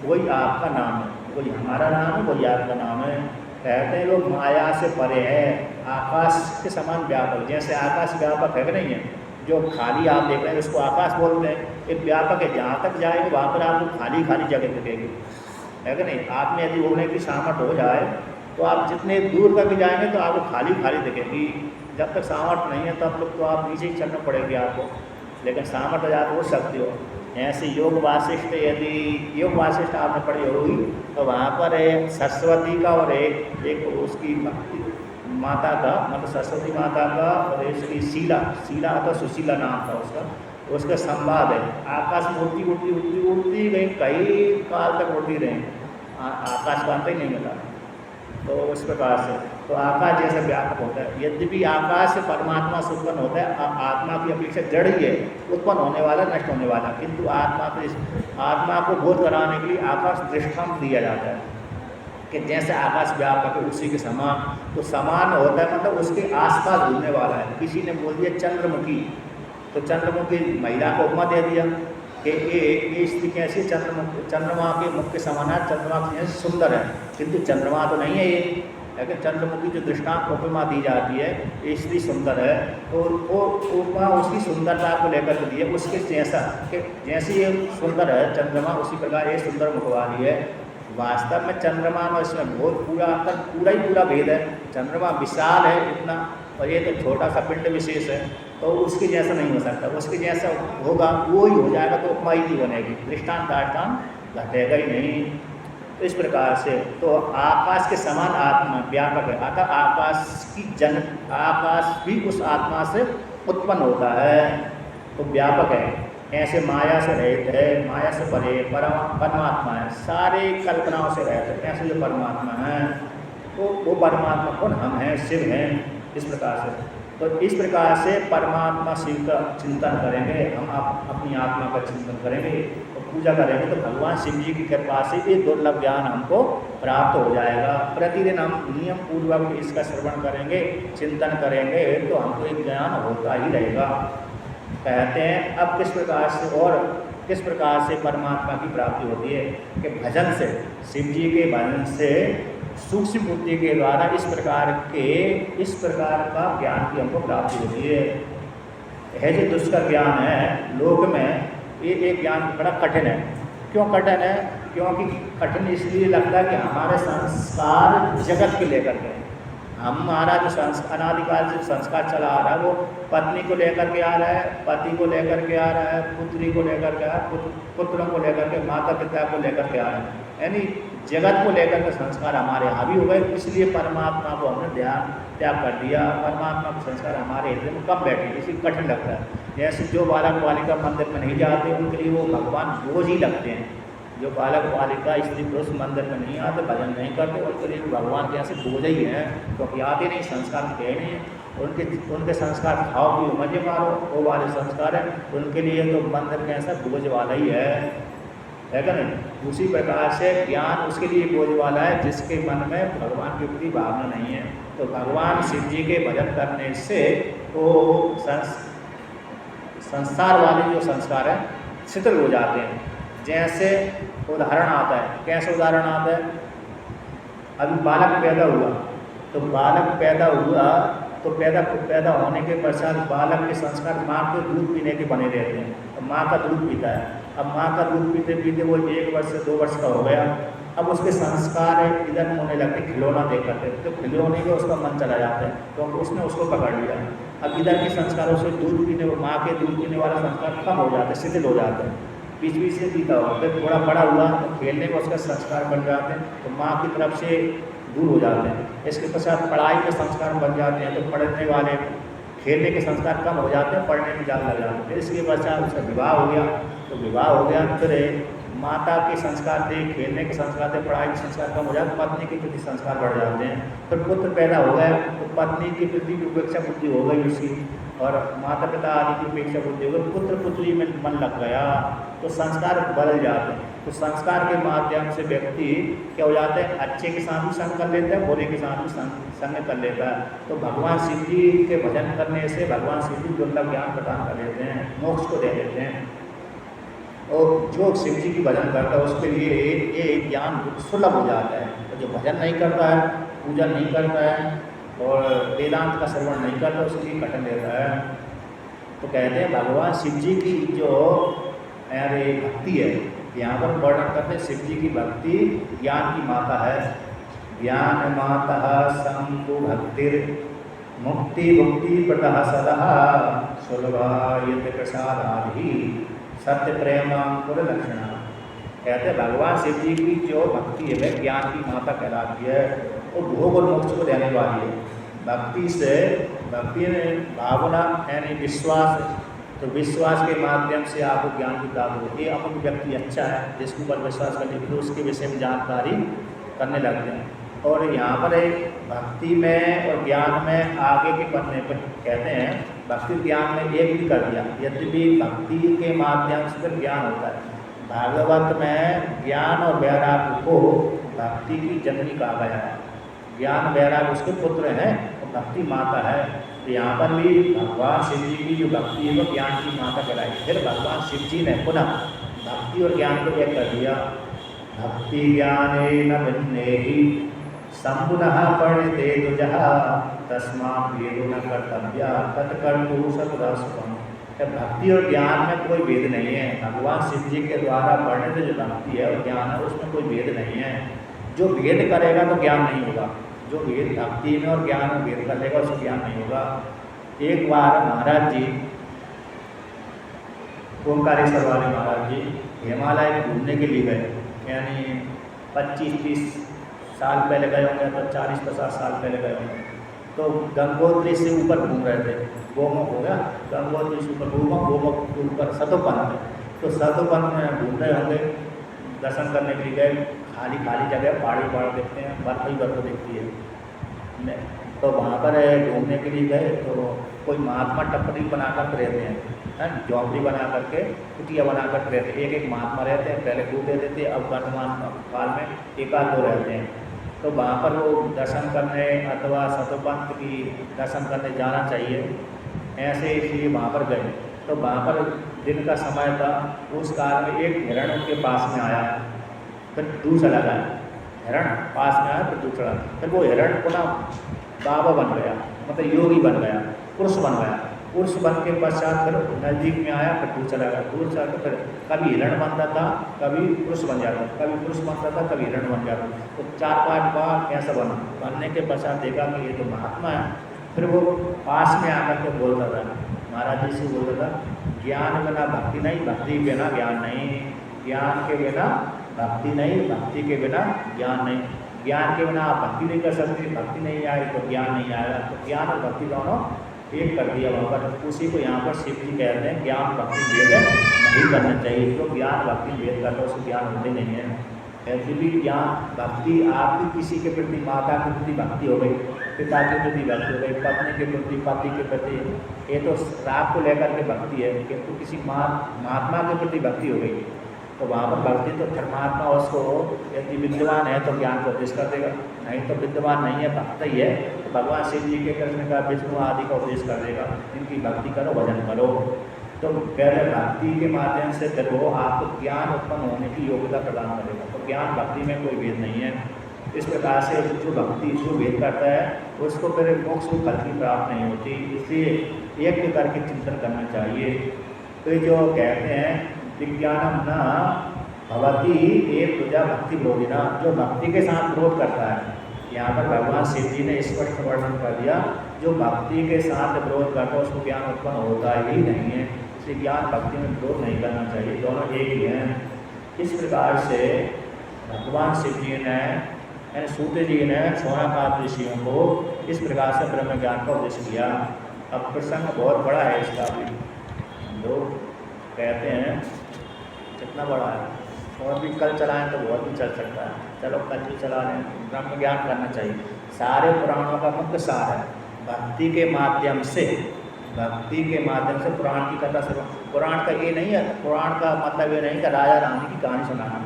Speaker 1: वही आपका नाम है, वही हमारा नाम है, वही आपका नाम है। कहते हैं लोग माया से परे है, आकाश के समान व्यापक, जैसे आकाश व्यापक है कि नहीं है, जो खाली आप देख रहे हैं उसको आकाश बोलते हैं, एक व्यापक है, जहाँ तक जाएंगे वहाँ पर आपको खाली खाली जगह दिखेगी, है कि नहीं। आप में यदि उड़ने की सामर्थ्य हो जाए तो आप जितने दूर तक भी जाएंगे तो आपको खाली खाली दिखेगी। जब तक सामर्थ्य नहीं है तब लोग तो आप नीचे ही चलना पड़ेगी आपको, लेकिन सामर्थ्य आप उड़ सकते हो। ऐसे योग वासिष्ठ, यदि योग वासिष्ठ आपने पढ़ी होगी तो वहाँ पर एक सरस्वती का और एक उसकी माता का, मतलब सरस्वती माता का और इसकी शीला तो सुशीला नाम था उसका संवाद है। आकाश में उड़ती गई, कई काल तक उड़ती रही, आकाश का अंत ही नहीं मिला। तो उस प्रकार से तो आकाश जैसा व्यापक होता है। यद्यपि आकाश से परमात्मा से उत्पन्न होता है, आत्मा की अपेक्षा जड़ ही है, उत्पन्न होने वाला, नष्ट होने वाला, किंतु आत्मा को बोध कराने के लिए आकाश दृष्टांत दिया जाता है कि जैसे आकाश व्यापक है उसी के समान, तो समान होता है मतलब उसके आसपास घूमने वाला है। किसी ने बोल दिया चंद्रमुखी, तो चंद्रमुखी महिला को उपमा दे दिया कि ये स्त्री कैसी, चंद्रमा के मुख के समान है, चंद्रमा कैसे सुंदर है, किंतु चंद्रमा तो नहीं है ये, लेकिन चंद्रमुखी जो दृष्टांत उपमा दी जाती है, ये स्त्री सुंदर है, तो वो उपमा उसकी सुंदरता को लेकर के दी है, उसके जैसा कि जैसे ये सुंदर है चंद्रमा, उसी प्रकार ये सुंदर मुख वाली है। वास्तव में चंद्रमा में इसमें बहुत पूरा ही पूरा भेद है। चंद्रमा विशाल है इतना, और ये तो छोटा सा पिंड विशेष है। तो उसके जैसा नहीं हो सकता, उसके जैसा होगा वो ही हो जाएगा तो उपमा ही नहीं बनेगी, दृष्टांत दाष्टांत घटेगा ही नहीं। तो इस प्रकार से तो आकाश के समान आत्मा व्यापक है, अतः आकाश भी उस आत्मा से उत्पन्न होता है, तो व्यापक है, ऐसे माया से रहित है, माया से परे परमात्मा है, सारे कल्पनाओं से रहित है, ऐसे जो परमात्मा है तो वो परमात्मा कौन? हम हैं, शिव हैं। इस प्रकार से तो इस प्रकार से परमात्मा शिव का चिंतन करेंगे, हम अपनी आत्मा का चिंतन करेंगे और पूजा करेंगे तो भगवान शिव जी की कृपा से ये दुर्लभ ज्ञान हमको प्राप्त हो जाएगा। प्रतिदिन हम नियम पूर्वक इसका श्रवण करेंगे, चिंतन करेंगे तो हमको एक ज्ञान होता ही रहेगा। कहते हैं अब किस प्रकार से और किस प्रकार से परमात्मा की प्राप्ति होती है कि भजन से, शिव जी के भजन से सूक्ष्म बुद्धि के द्वारा इस प्रकार का ज्ञान की हमको प्राप्ति होती है। यह जो दुष्कर ज्ञान है लोक में, ये एक ज्ञान बड़ा कठिन है। क्यों कठिन है? क्योंकि कठिन इसलिए लगता है कि हमारे संस्कार जगत के लेकर के, हमारा जो अनादिकाल से संस्कार चला आ रहा है वो पत्नी को लेकर के आ रहा है, पति को लेकर के आ रहा है, पुत्री को लेकर के आ रहा है, पुत्रों को लेकर के, माता पिता को लेकर के आ रहा है, यानी जगत को लेकर के संस्कार हमारे हावी हो गए। इसलिए परमात्मा को हमने त्याग कर दिया, परमात्मा के संस्कार हमारे हृदय में कम बैठे, इसलिए कठिन लगता है। जैसे जो बालक बालिका मंदिर में नहीं जाते उनके लिए वो भगवान बोझ ही लगते हैं, जो बालक बालिका स्त्री पुरुष मंदिर में नहीं आते, भजन नहीं करते, उनके लिए भगवान के यहाँ से बोझ ही है, क्योंकि आते नहीं, संस्कार के नहीं है। उनके संस्कार खाओ पियो मजे मारो वो वाले संस्कार हैं, उनके लिए तो मंदिर के ऐसा बोझ वाला ही है क्या नहीं? उसी प्रकार से ज्ञान उसके लिए बोझ वाला है जिसके मन में भगवान के प्रति भावना नहीं है। तो भगवान शिव जी के भजन करने से वो संसार वाले जो संस्कार हैं शिथिल हो जाते हैं। जैसे उदाहरण आता है, कैसे उदाहरण आता है? अभी बालक पैदा हुआ, तो बालक पैदा हुआ तो पैदा होने के पश्चात बालक के संस्कार माँ के दूध पीने के बने रहते हैं, तो माँ का दूध पीता है। अब माँ का दूध पीते पीते वो 1 वर्ष से 2 वर्ष का हो गया, अब उसके संस्कार इधर होने लगते, खिलौना देख करते, तो खिलौने में उसका मन चला जाता है, तो उसने उसको पकड़ लिया। अब इधर के संस्कारों से दूध पीने, माँ के दूध पीने वाला संस्कार कम हो जाता है, शिथिल हो जाता है, बीच बीच से पीता हुआ, फिर थोड़ा बड़ा हुआ तो खेलने में उसका संस्कार बन जाते हैं, तो माँ की तरफ से दूर हो जाते हैं। इसके पश्चात पढ़ाई के संस्कार बन जाते हैं, तो पढ़ने वाले खेलने के संस्कार कम हो जाते हैं, पढ़ने में ज़्यादा लग जाते हैं। इसके पश्चात उसका विवाह हो गया, तो विवाह हो गया फिर माता के संस्कार थे, खेलने के संस्कार थे, पढ़ाई के संस्कार कम हो जाते, पत्नी के प्रति संस्कार बढ़ जाते हैं। फिर पुत्र पैदा हो गया तो पत्नी के प्रति उपेक्षा बुद्धि हो गई उसकी, और माता पिता आदि की उपेक्षा बुद्धि हो गई, पुत्र पुत्री में मन लग गया, तो संस्कार बदल जाते हैं। तो संस्कार के माध्यम से व्यक्ति क्या हो जाता है? अच्छे के साथ भी संग कर लेता है, बुरे के साथ भी संग कर लेता है। तो भगवान शिव जी के भजन करने से भगवान शिव जी दुर्लभ ज्ञान प्रदान कर देते हैं, मोक्ष को दे देते हैं। और जो शिव जी की भजन करता है उसके लिए ये ज्ञान सुलभ हो जाता है। तो जो भजन नहीं करता है, पूजा नहीं करता है और वेदांत का श्रवण नहीं करता, उसके लिए कठिन रहता है। तो कहते हैं भगवान शिव जी की जो भक्ति है, यहाँ पर वर्णन करते हैं शिव जी की भक्ति ज्ञान की माता है। ज्ञान माता शंभु भक्तिर मुक्ति मुक्ति प्रतः सदा सुलभा यत प्रसादाधि सत्य प्रेमांकुर लक्षणा। कहते हैं भगवान शिव जी की जो भक्ति है वह ज्ञान की माता कहलाती है, वो भोग और मोक्ष को देने वाली है। भक्ति में भावना यानी विश्वास, तो विश्वास के माध्यम से आपको ज्ञान की प्राप्ति होती है। अमुक व्यक्ति अच्छा है जिसके ऊपर विश्वास करने के लिए उसके विषय में जानकारी करने लगते हैं। और यहाँ पर भक्ति में और ज्ञान में आगे के पन्ने पर कहते हैं भक्ति ज्ञान में एक भी कर दिया, यद्यपि भक्ति के माध्यम से फिर ज्ञान होता है। भागवत में ज्ञान और वैराग्य को भक्ति की जननी कहा गया है। ज्ञान वैराग्य उसके पुत्र हैं और भक्ति माता है। तो यहाँ पर भी भगवान शिव जी की जो भक्ति है वो ज्ञान की माता कहलाई। फिर भगवान शिव जी ने पुनः भक्ति और ज्ञान को एक कर दिया। भक्ति ज्ञाने न भिन्नेहि संपुनः परिणते दुजः तस्मात् भेदो न कर्तव्य तत्कर्तु सतुरासुकम्। भक्ति और ज्ञान में कोई भेद नहीं है। भगवान शिव जी के द्वारा वर्णित जो भक्ति है और ज्ञान है उसमें कोई भेद नहीं है। जो भेद करेगा तो ज्ञान नहीं होगा, जो भेद भक्ति में और ज्ञान में भेद कर लेगा उसको ज्ञान नहीं होगा। एक बार महाराज जी, ओंकारेश्वर वाले महाराज जी हिमालय घूमने के लिए गए, यानी 25-30 साल पहले गए होंगे, तो 40-50 साल पहले गए होंगे। तो गंगोत्री से ऊपर घूम रहे थे, गोमुख हो गया, गंगोत्री से ऊपर गोमुख, गोमुख के ऊपर सतोपन में, तो सतोपन में घूम रहे होंगे, दर्शन करने के लिए गए। खाली खाली जगह, पहाड़ देखते हैं, बर्फ ही बर्फ दिखती है। तो वहाँ पर घूमने के लिए गए, तो कोई महात्मा टपरी बना कर रहते हैं, झोंपड़ी बना करके, कुटिया बना कर रहते, एक महात्मा रहते हैं, पहले खूब रहते थे, अब वर्तमान काल में एकाध दो रहते हैं। तो वहाँ पर वो दर्शन करने अथवा सतोपंथ की दर्शन करने जाना चाहिए, ऐसे इसलिए वहाँ पर गए। तो वहाँ पर दिन का समय था, उस काल में एक हिरण उनके पास में आया, फिर दूसरा लगा, हिरण पास में आया, फिर दूसरा, फिर वो हिरण पुनः बाबा बन गया, मतलब योगी बन गया, पुरुष बन गया। पुरुष बन के पश्चात फिर नज़दीक में आया, फिर दूर चला गया, दूर चला कर फिर कभी हिरण बनता था, कभी पुरुष बन जाता, कभी पुरुष बनता था, कभी हिरण बन जाता। तो 4-5 बार ऐसा बनने के पश्चात देखा कि ये तो महात्मा है। फिर वो पास में आकर के बोलता था, महाराज जी से बोलता था, ज्ञान बिना भक्ति नहीं, भक्ति बिना ज्ञान नहीं, ज्ञान के बिना भक्ति नहीं, भक्ति के बिना ज्ञान नहीं। ज्ञान के बिना आप भक्ति नहीं कर सकते, भक्ति नहीं आए तो ज्ञान नहीं आएगा। तो ज्ञान और भक्ति दोनों एक कर दिया वहाँ पर। उसी को यहाँ पर शिव जी कहते हैं, ज्ञान भक्ति भेद नहीं करना चाहिए। जो ज्ञान भक्ति भेद करता है उसको ज्ञान होते नहीं है। ऐसे भी ज्ञान भक्ति आपकी किसी के प्रति, माता के प्रति भक्ति हो गई, पिता के प्रति भक्ति हो गई, पत्नी के प्रति, पति के प्रति, ये तो राग को लेकर के भक्ति है। किंतु किसी महात्मा के प्रति भक्ति हो गई तो वहाँ पर भक्ति, तो धर्मात्मा उसको यदि विद्वान है तो ज्ञान को उपदेश कर देगा, नहीं तो विद्वान नहीं है, भक्त ही है तो भगवान शिव जी के कृष्ण का, विष्णु आदि का उपदेश कर देगा, इनकी भक्ति करो, भजन करो। तो पहले भक्ति के माध्यम से फिर वो आपको ज्ञान उत्पन्न होने की योग्यता प्रदान करेगा। तो ज्ञान भक्ति में कोई भेद नहीं है। इस प्रकार से जो भक्ति जो भेद करता है उसको फिर मोक्ष को फल की प्राप्त नहीं होती, इसलिए एक करके चिंतन करना चाहिए। तो जो कहते हैं विज्ञानम न भवती एक पूजा भक्ति विरोधिना, जो भक्ति के साथ विरोध करता है, यहाँ पर भगवान शिव जी ने स्पष्ट वर्णन कर दिया, जो भक्ति के साथ विरोध करता है उसको ज्ञान उत्पन्न होता ही नहीं है। इसलिए ज्ञान भक्ति में विरोध नहीं करना चाहिए, दोनों एक ही हैं। इस प्रकार से भगवान शिव जी ने, यानी सूत जी ने शौनकादि ऋषियों को इस प्रकार से ब्रह्म ज्ञान का उपदेश किया। अब प्रसंग बहुत बड़ा है इसका भी, लोग कहते हैं कितना बड़ा है, और भी कल चलाएं तो बहुत भी चल सकता है, चलो कल भी चला लें। ब्रह्म ज्ञान करना चाहिए। सारे पुराणों का मुख्य सार है भक्ति के माध्यम से, भक्ति के माध्यम से पुराण की कथा सुनो। पुराण का ये नहीं है, पुराण का मतलब ये नहीं कि राजा रानी की कहानी सुनाना,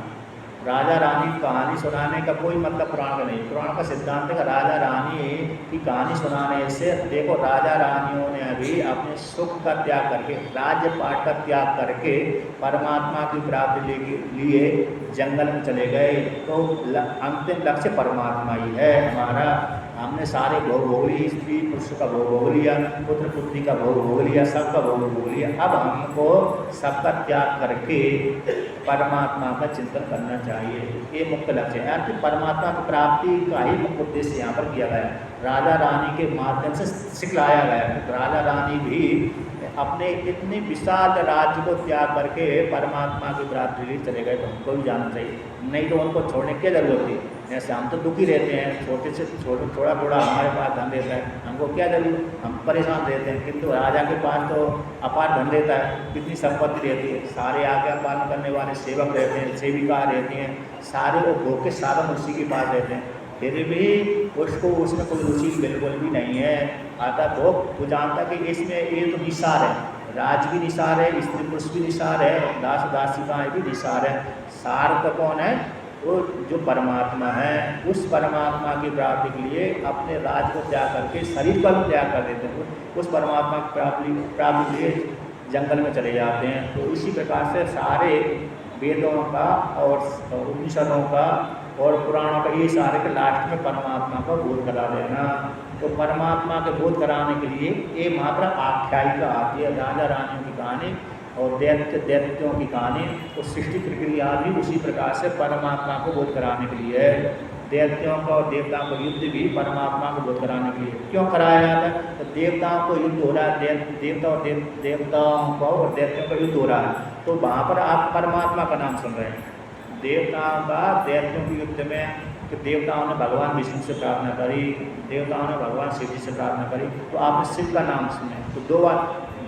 Speaker 1: राजा रानी की कहानी सुनाने का कोई मतलब पुराण का नहीं। पुराण का सिद्धांत है कि राजा रानी की कहानी सुनाने से, देखो राजा रानियों ने भी अपने सुख का त्याग करके, राज्य पाठ का त्याग करके परमात्मा की प्राप्ति के लिए जंगल में चले गए। तो अंतिम लक्ष्य परमात्मा ही है हमारा। हमने सारे भोग भोग लिए, स्त्री पुरुष का भोग भोग लिया, पुत्र पुत्री का भोग भोग लिया, सबका भोग भोग लिया। अब हमको सबका त्याग करके परमात्मा का चिंतन करना चाहिए, ये मुख्य लक्ष्य है। कि परमात्मा की प्राप्ति का ही मुख्य उद्देश्य यहाँ पर किया गया है, राजा रानी के माध्यम से सिखलाया गया है। तो राजा रानी भी अपने इतने विशाल राज्य को त्याग करके परमात्मा की प्राप्ति के लिए चले गए, तो हमको भी जाना चाहिए, नहीं तो उनको छोड़ने की जरूरत थी। जैसे हम तो दुखी रहते हैं, छोटे से थोड़ा थोड़ा हमारे पास धन रहता है, हमको क्या जरूरत, हम परेशान रहते हैं, किंतु राजा के पास तो अपार धन रहता है, कितनी संपत्ति रहती है, सारे आज्ञा पालन करने वाले सेवक रहते हैं, सेविका रहती हैं, सारे वो भोग के साधन उसी के पास रहते हैं, फिर भी उसको उसमें कोई रुचि बिल्कुल भी नहीं है। अतः वो जानता कि इसमें ये तो निसार है, राज भी निसार है, स्त्री पुरुष भी निसार है, दास दासिकाएँ भी निसार है। सार तो कौन है, वो जो परमात्मा है। उस परमात्मा की प्राप्ति के लिए अपने राज को त्याग करके शरीर का भी त्याग कर देते हैं, उस परमात्मा की प्राप्ति के लिए जंगल में चले जाते हैं। तो इसी प्रकार से सारे वेदों का और उपनिषदों का और पुराणों का ये सारे के लास्ट में परमात्मा का बोध करा देना। तो परमात्मा के बोध कराने के लिए ये मात्र आख्यायिका आती है, राजा रानियों की कहानी और दैत्यों की कहानी, तो सृष्टि प्रक्रिया भी उसी प्रकार से परमात्मा को बोध कराने के लिए है। दैत्यों का और देवताओं का युद्ध भी परमात्मा को बोध कराने के लिए क्यों कराया जाता है? तो देवताओं को युद्ध हो रहा है, देवताओं का और दैत्यों का युद्ध हो रहा है, तो वहाँ पर आप परमात्मा का नाम सुन रहे हैं। देवताओं का दैत्यों के युद्ध में तो देवताओं ने भगवान विष्णु से प्रार्थना करी, देवताओं ने भगवान शिव जी से प्रार्थना करी, तो आपने शिव का नाम सुने। तो 2 बार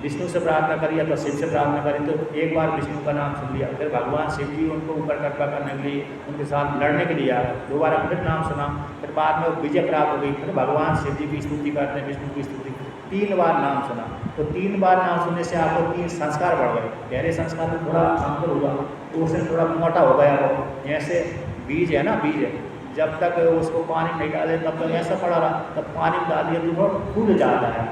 Speaker 1: विष्णु से प्रार्थना करी या तो शिव से प्रार्थना करी, तो 1 बार विष्णु का नाम सुन लिया, फिर भगवान शिव जी उनको ऊपर कृपा करने के लिए उनके साथ लड़ने के लिए आए, 2 बार फिर नाम सुना, फिर बाद में विजय प्राप्त हो गई, फिर भगवान शिव जी की स्तुति करते हैं, विष्णु की स्तुति, 3 बार नाम सुना। तो 3 बार नाम सुनने से आपको 3 संस्कार बढ़ गए। पहले संस्कार में थोड़ा अंतर होगा, तो उससे थोड़ा मोटा हो गया वो, जैसे बीज है ना, बीज है, जब तक उसको पानी नहीं डाले तब तक ऐसा पड़ा रहा, तब पानी डाल दिया तो थोड़ा फूल जाता है।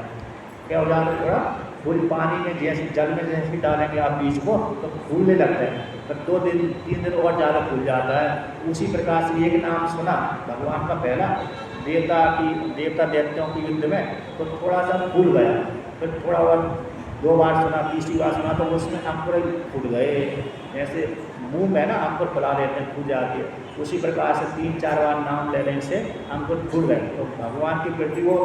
Speaker 1: क्या हो जाता है? थोड़ा फूल पानी में जैसे जल में जैसे डालेंगे आप बीज को तो फूलने लगता है, तब 2 दिन 3 दिन और ज़्यादा फूल जाता है। उसी प्रकार से एक नाम सुना भगवान का पहला देवता दैत्यों के युद्ध में, तो थोड़ा सा फूल गया, फिर थोड़ा और 2 बार सुना, तीसरी बार सुना तो उसमें अंकुर फूट गए। जैसे मुंह में ना अंकुर फुला लेते हैं, फूट जाती है, उसी प्रकार से 3-4 बार नाम लेने से अंकुर फूट गए। तो भगवान की प्रति वो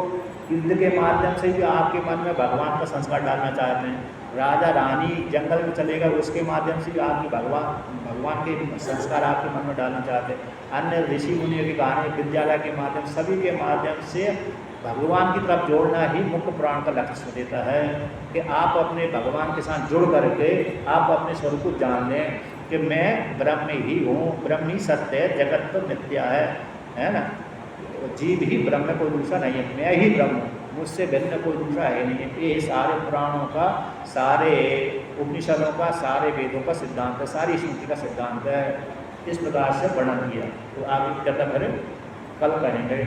Speaker 1: युद्ध के माध्यम से भी आपके मन में भगवान का संस्कार डालना चाहते हैं। राजा रानी जंगल में चलेगा, उसके माध्यम से भी आपकी भगवान के संस्कार आपके मन में डालना चाहते हैं। अन्य ऋषि मुनियों के कहानी, विद्यालय के माध्यम, सभी के माध्यम से भगवान की तरफ जोड़ना ही मुख्य पुराण का लक्ष्य देता है कि आप अपने भगवान के साथ जुड़ करके आप अपने स्वरूप को जान लें कि मैं ब्रह्म ही हूँ, ब्रह्म ही सत्य है, जगत तो मिथ्या है ना, जीव ही ब्रह्म, कोई दूसरा नहीं है, मैं ही ब्रह्म हूँ, मुझसे भिन्न कोई दूसरा है नहीं है। ये सारे पुराणों का, सारे उपनिषदों का, सारे वेदों का सिद्धांत है, सारी स्मृति का सिद्धांत है। इस प्रकार से वर्णन किया। तो आगे कथा करें, कल करेंगे।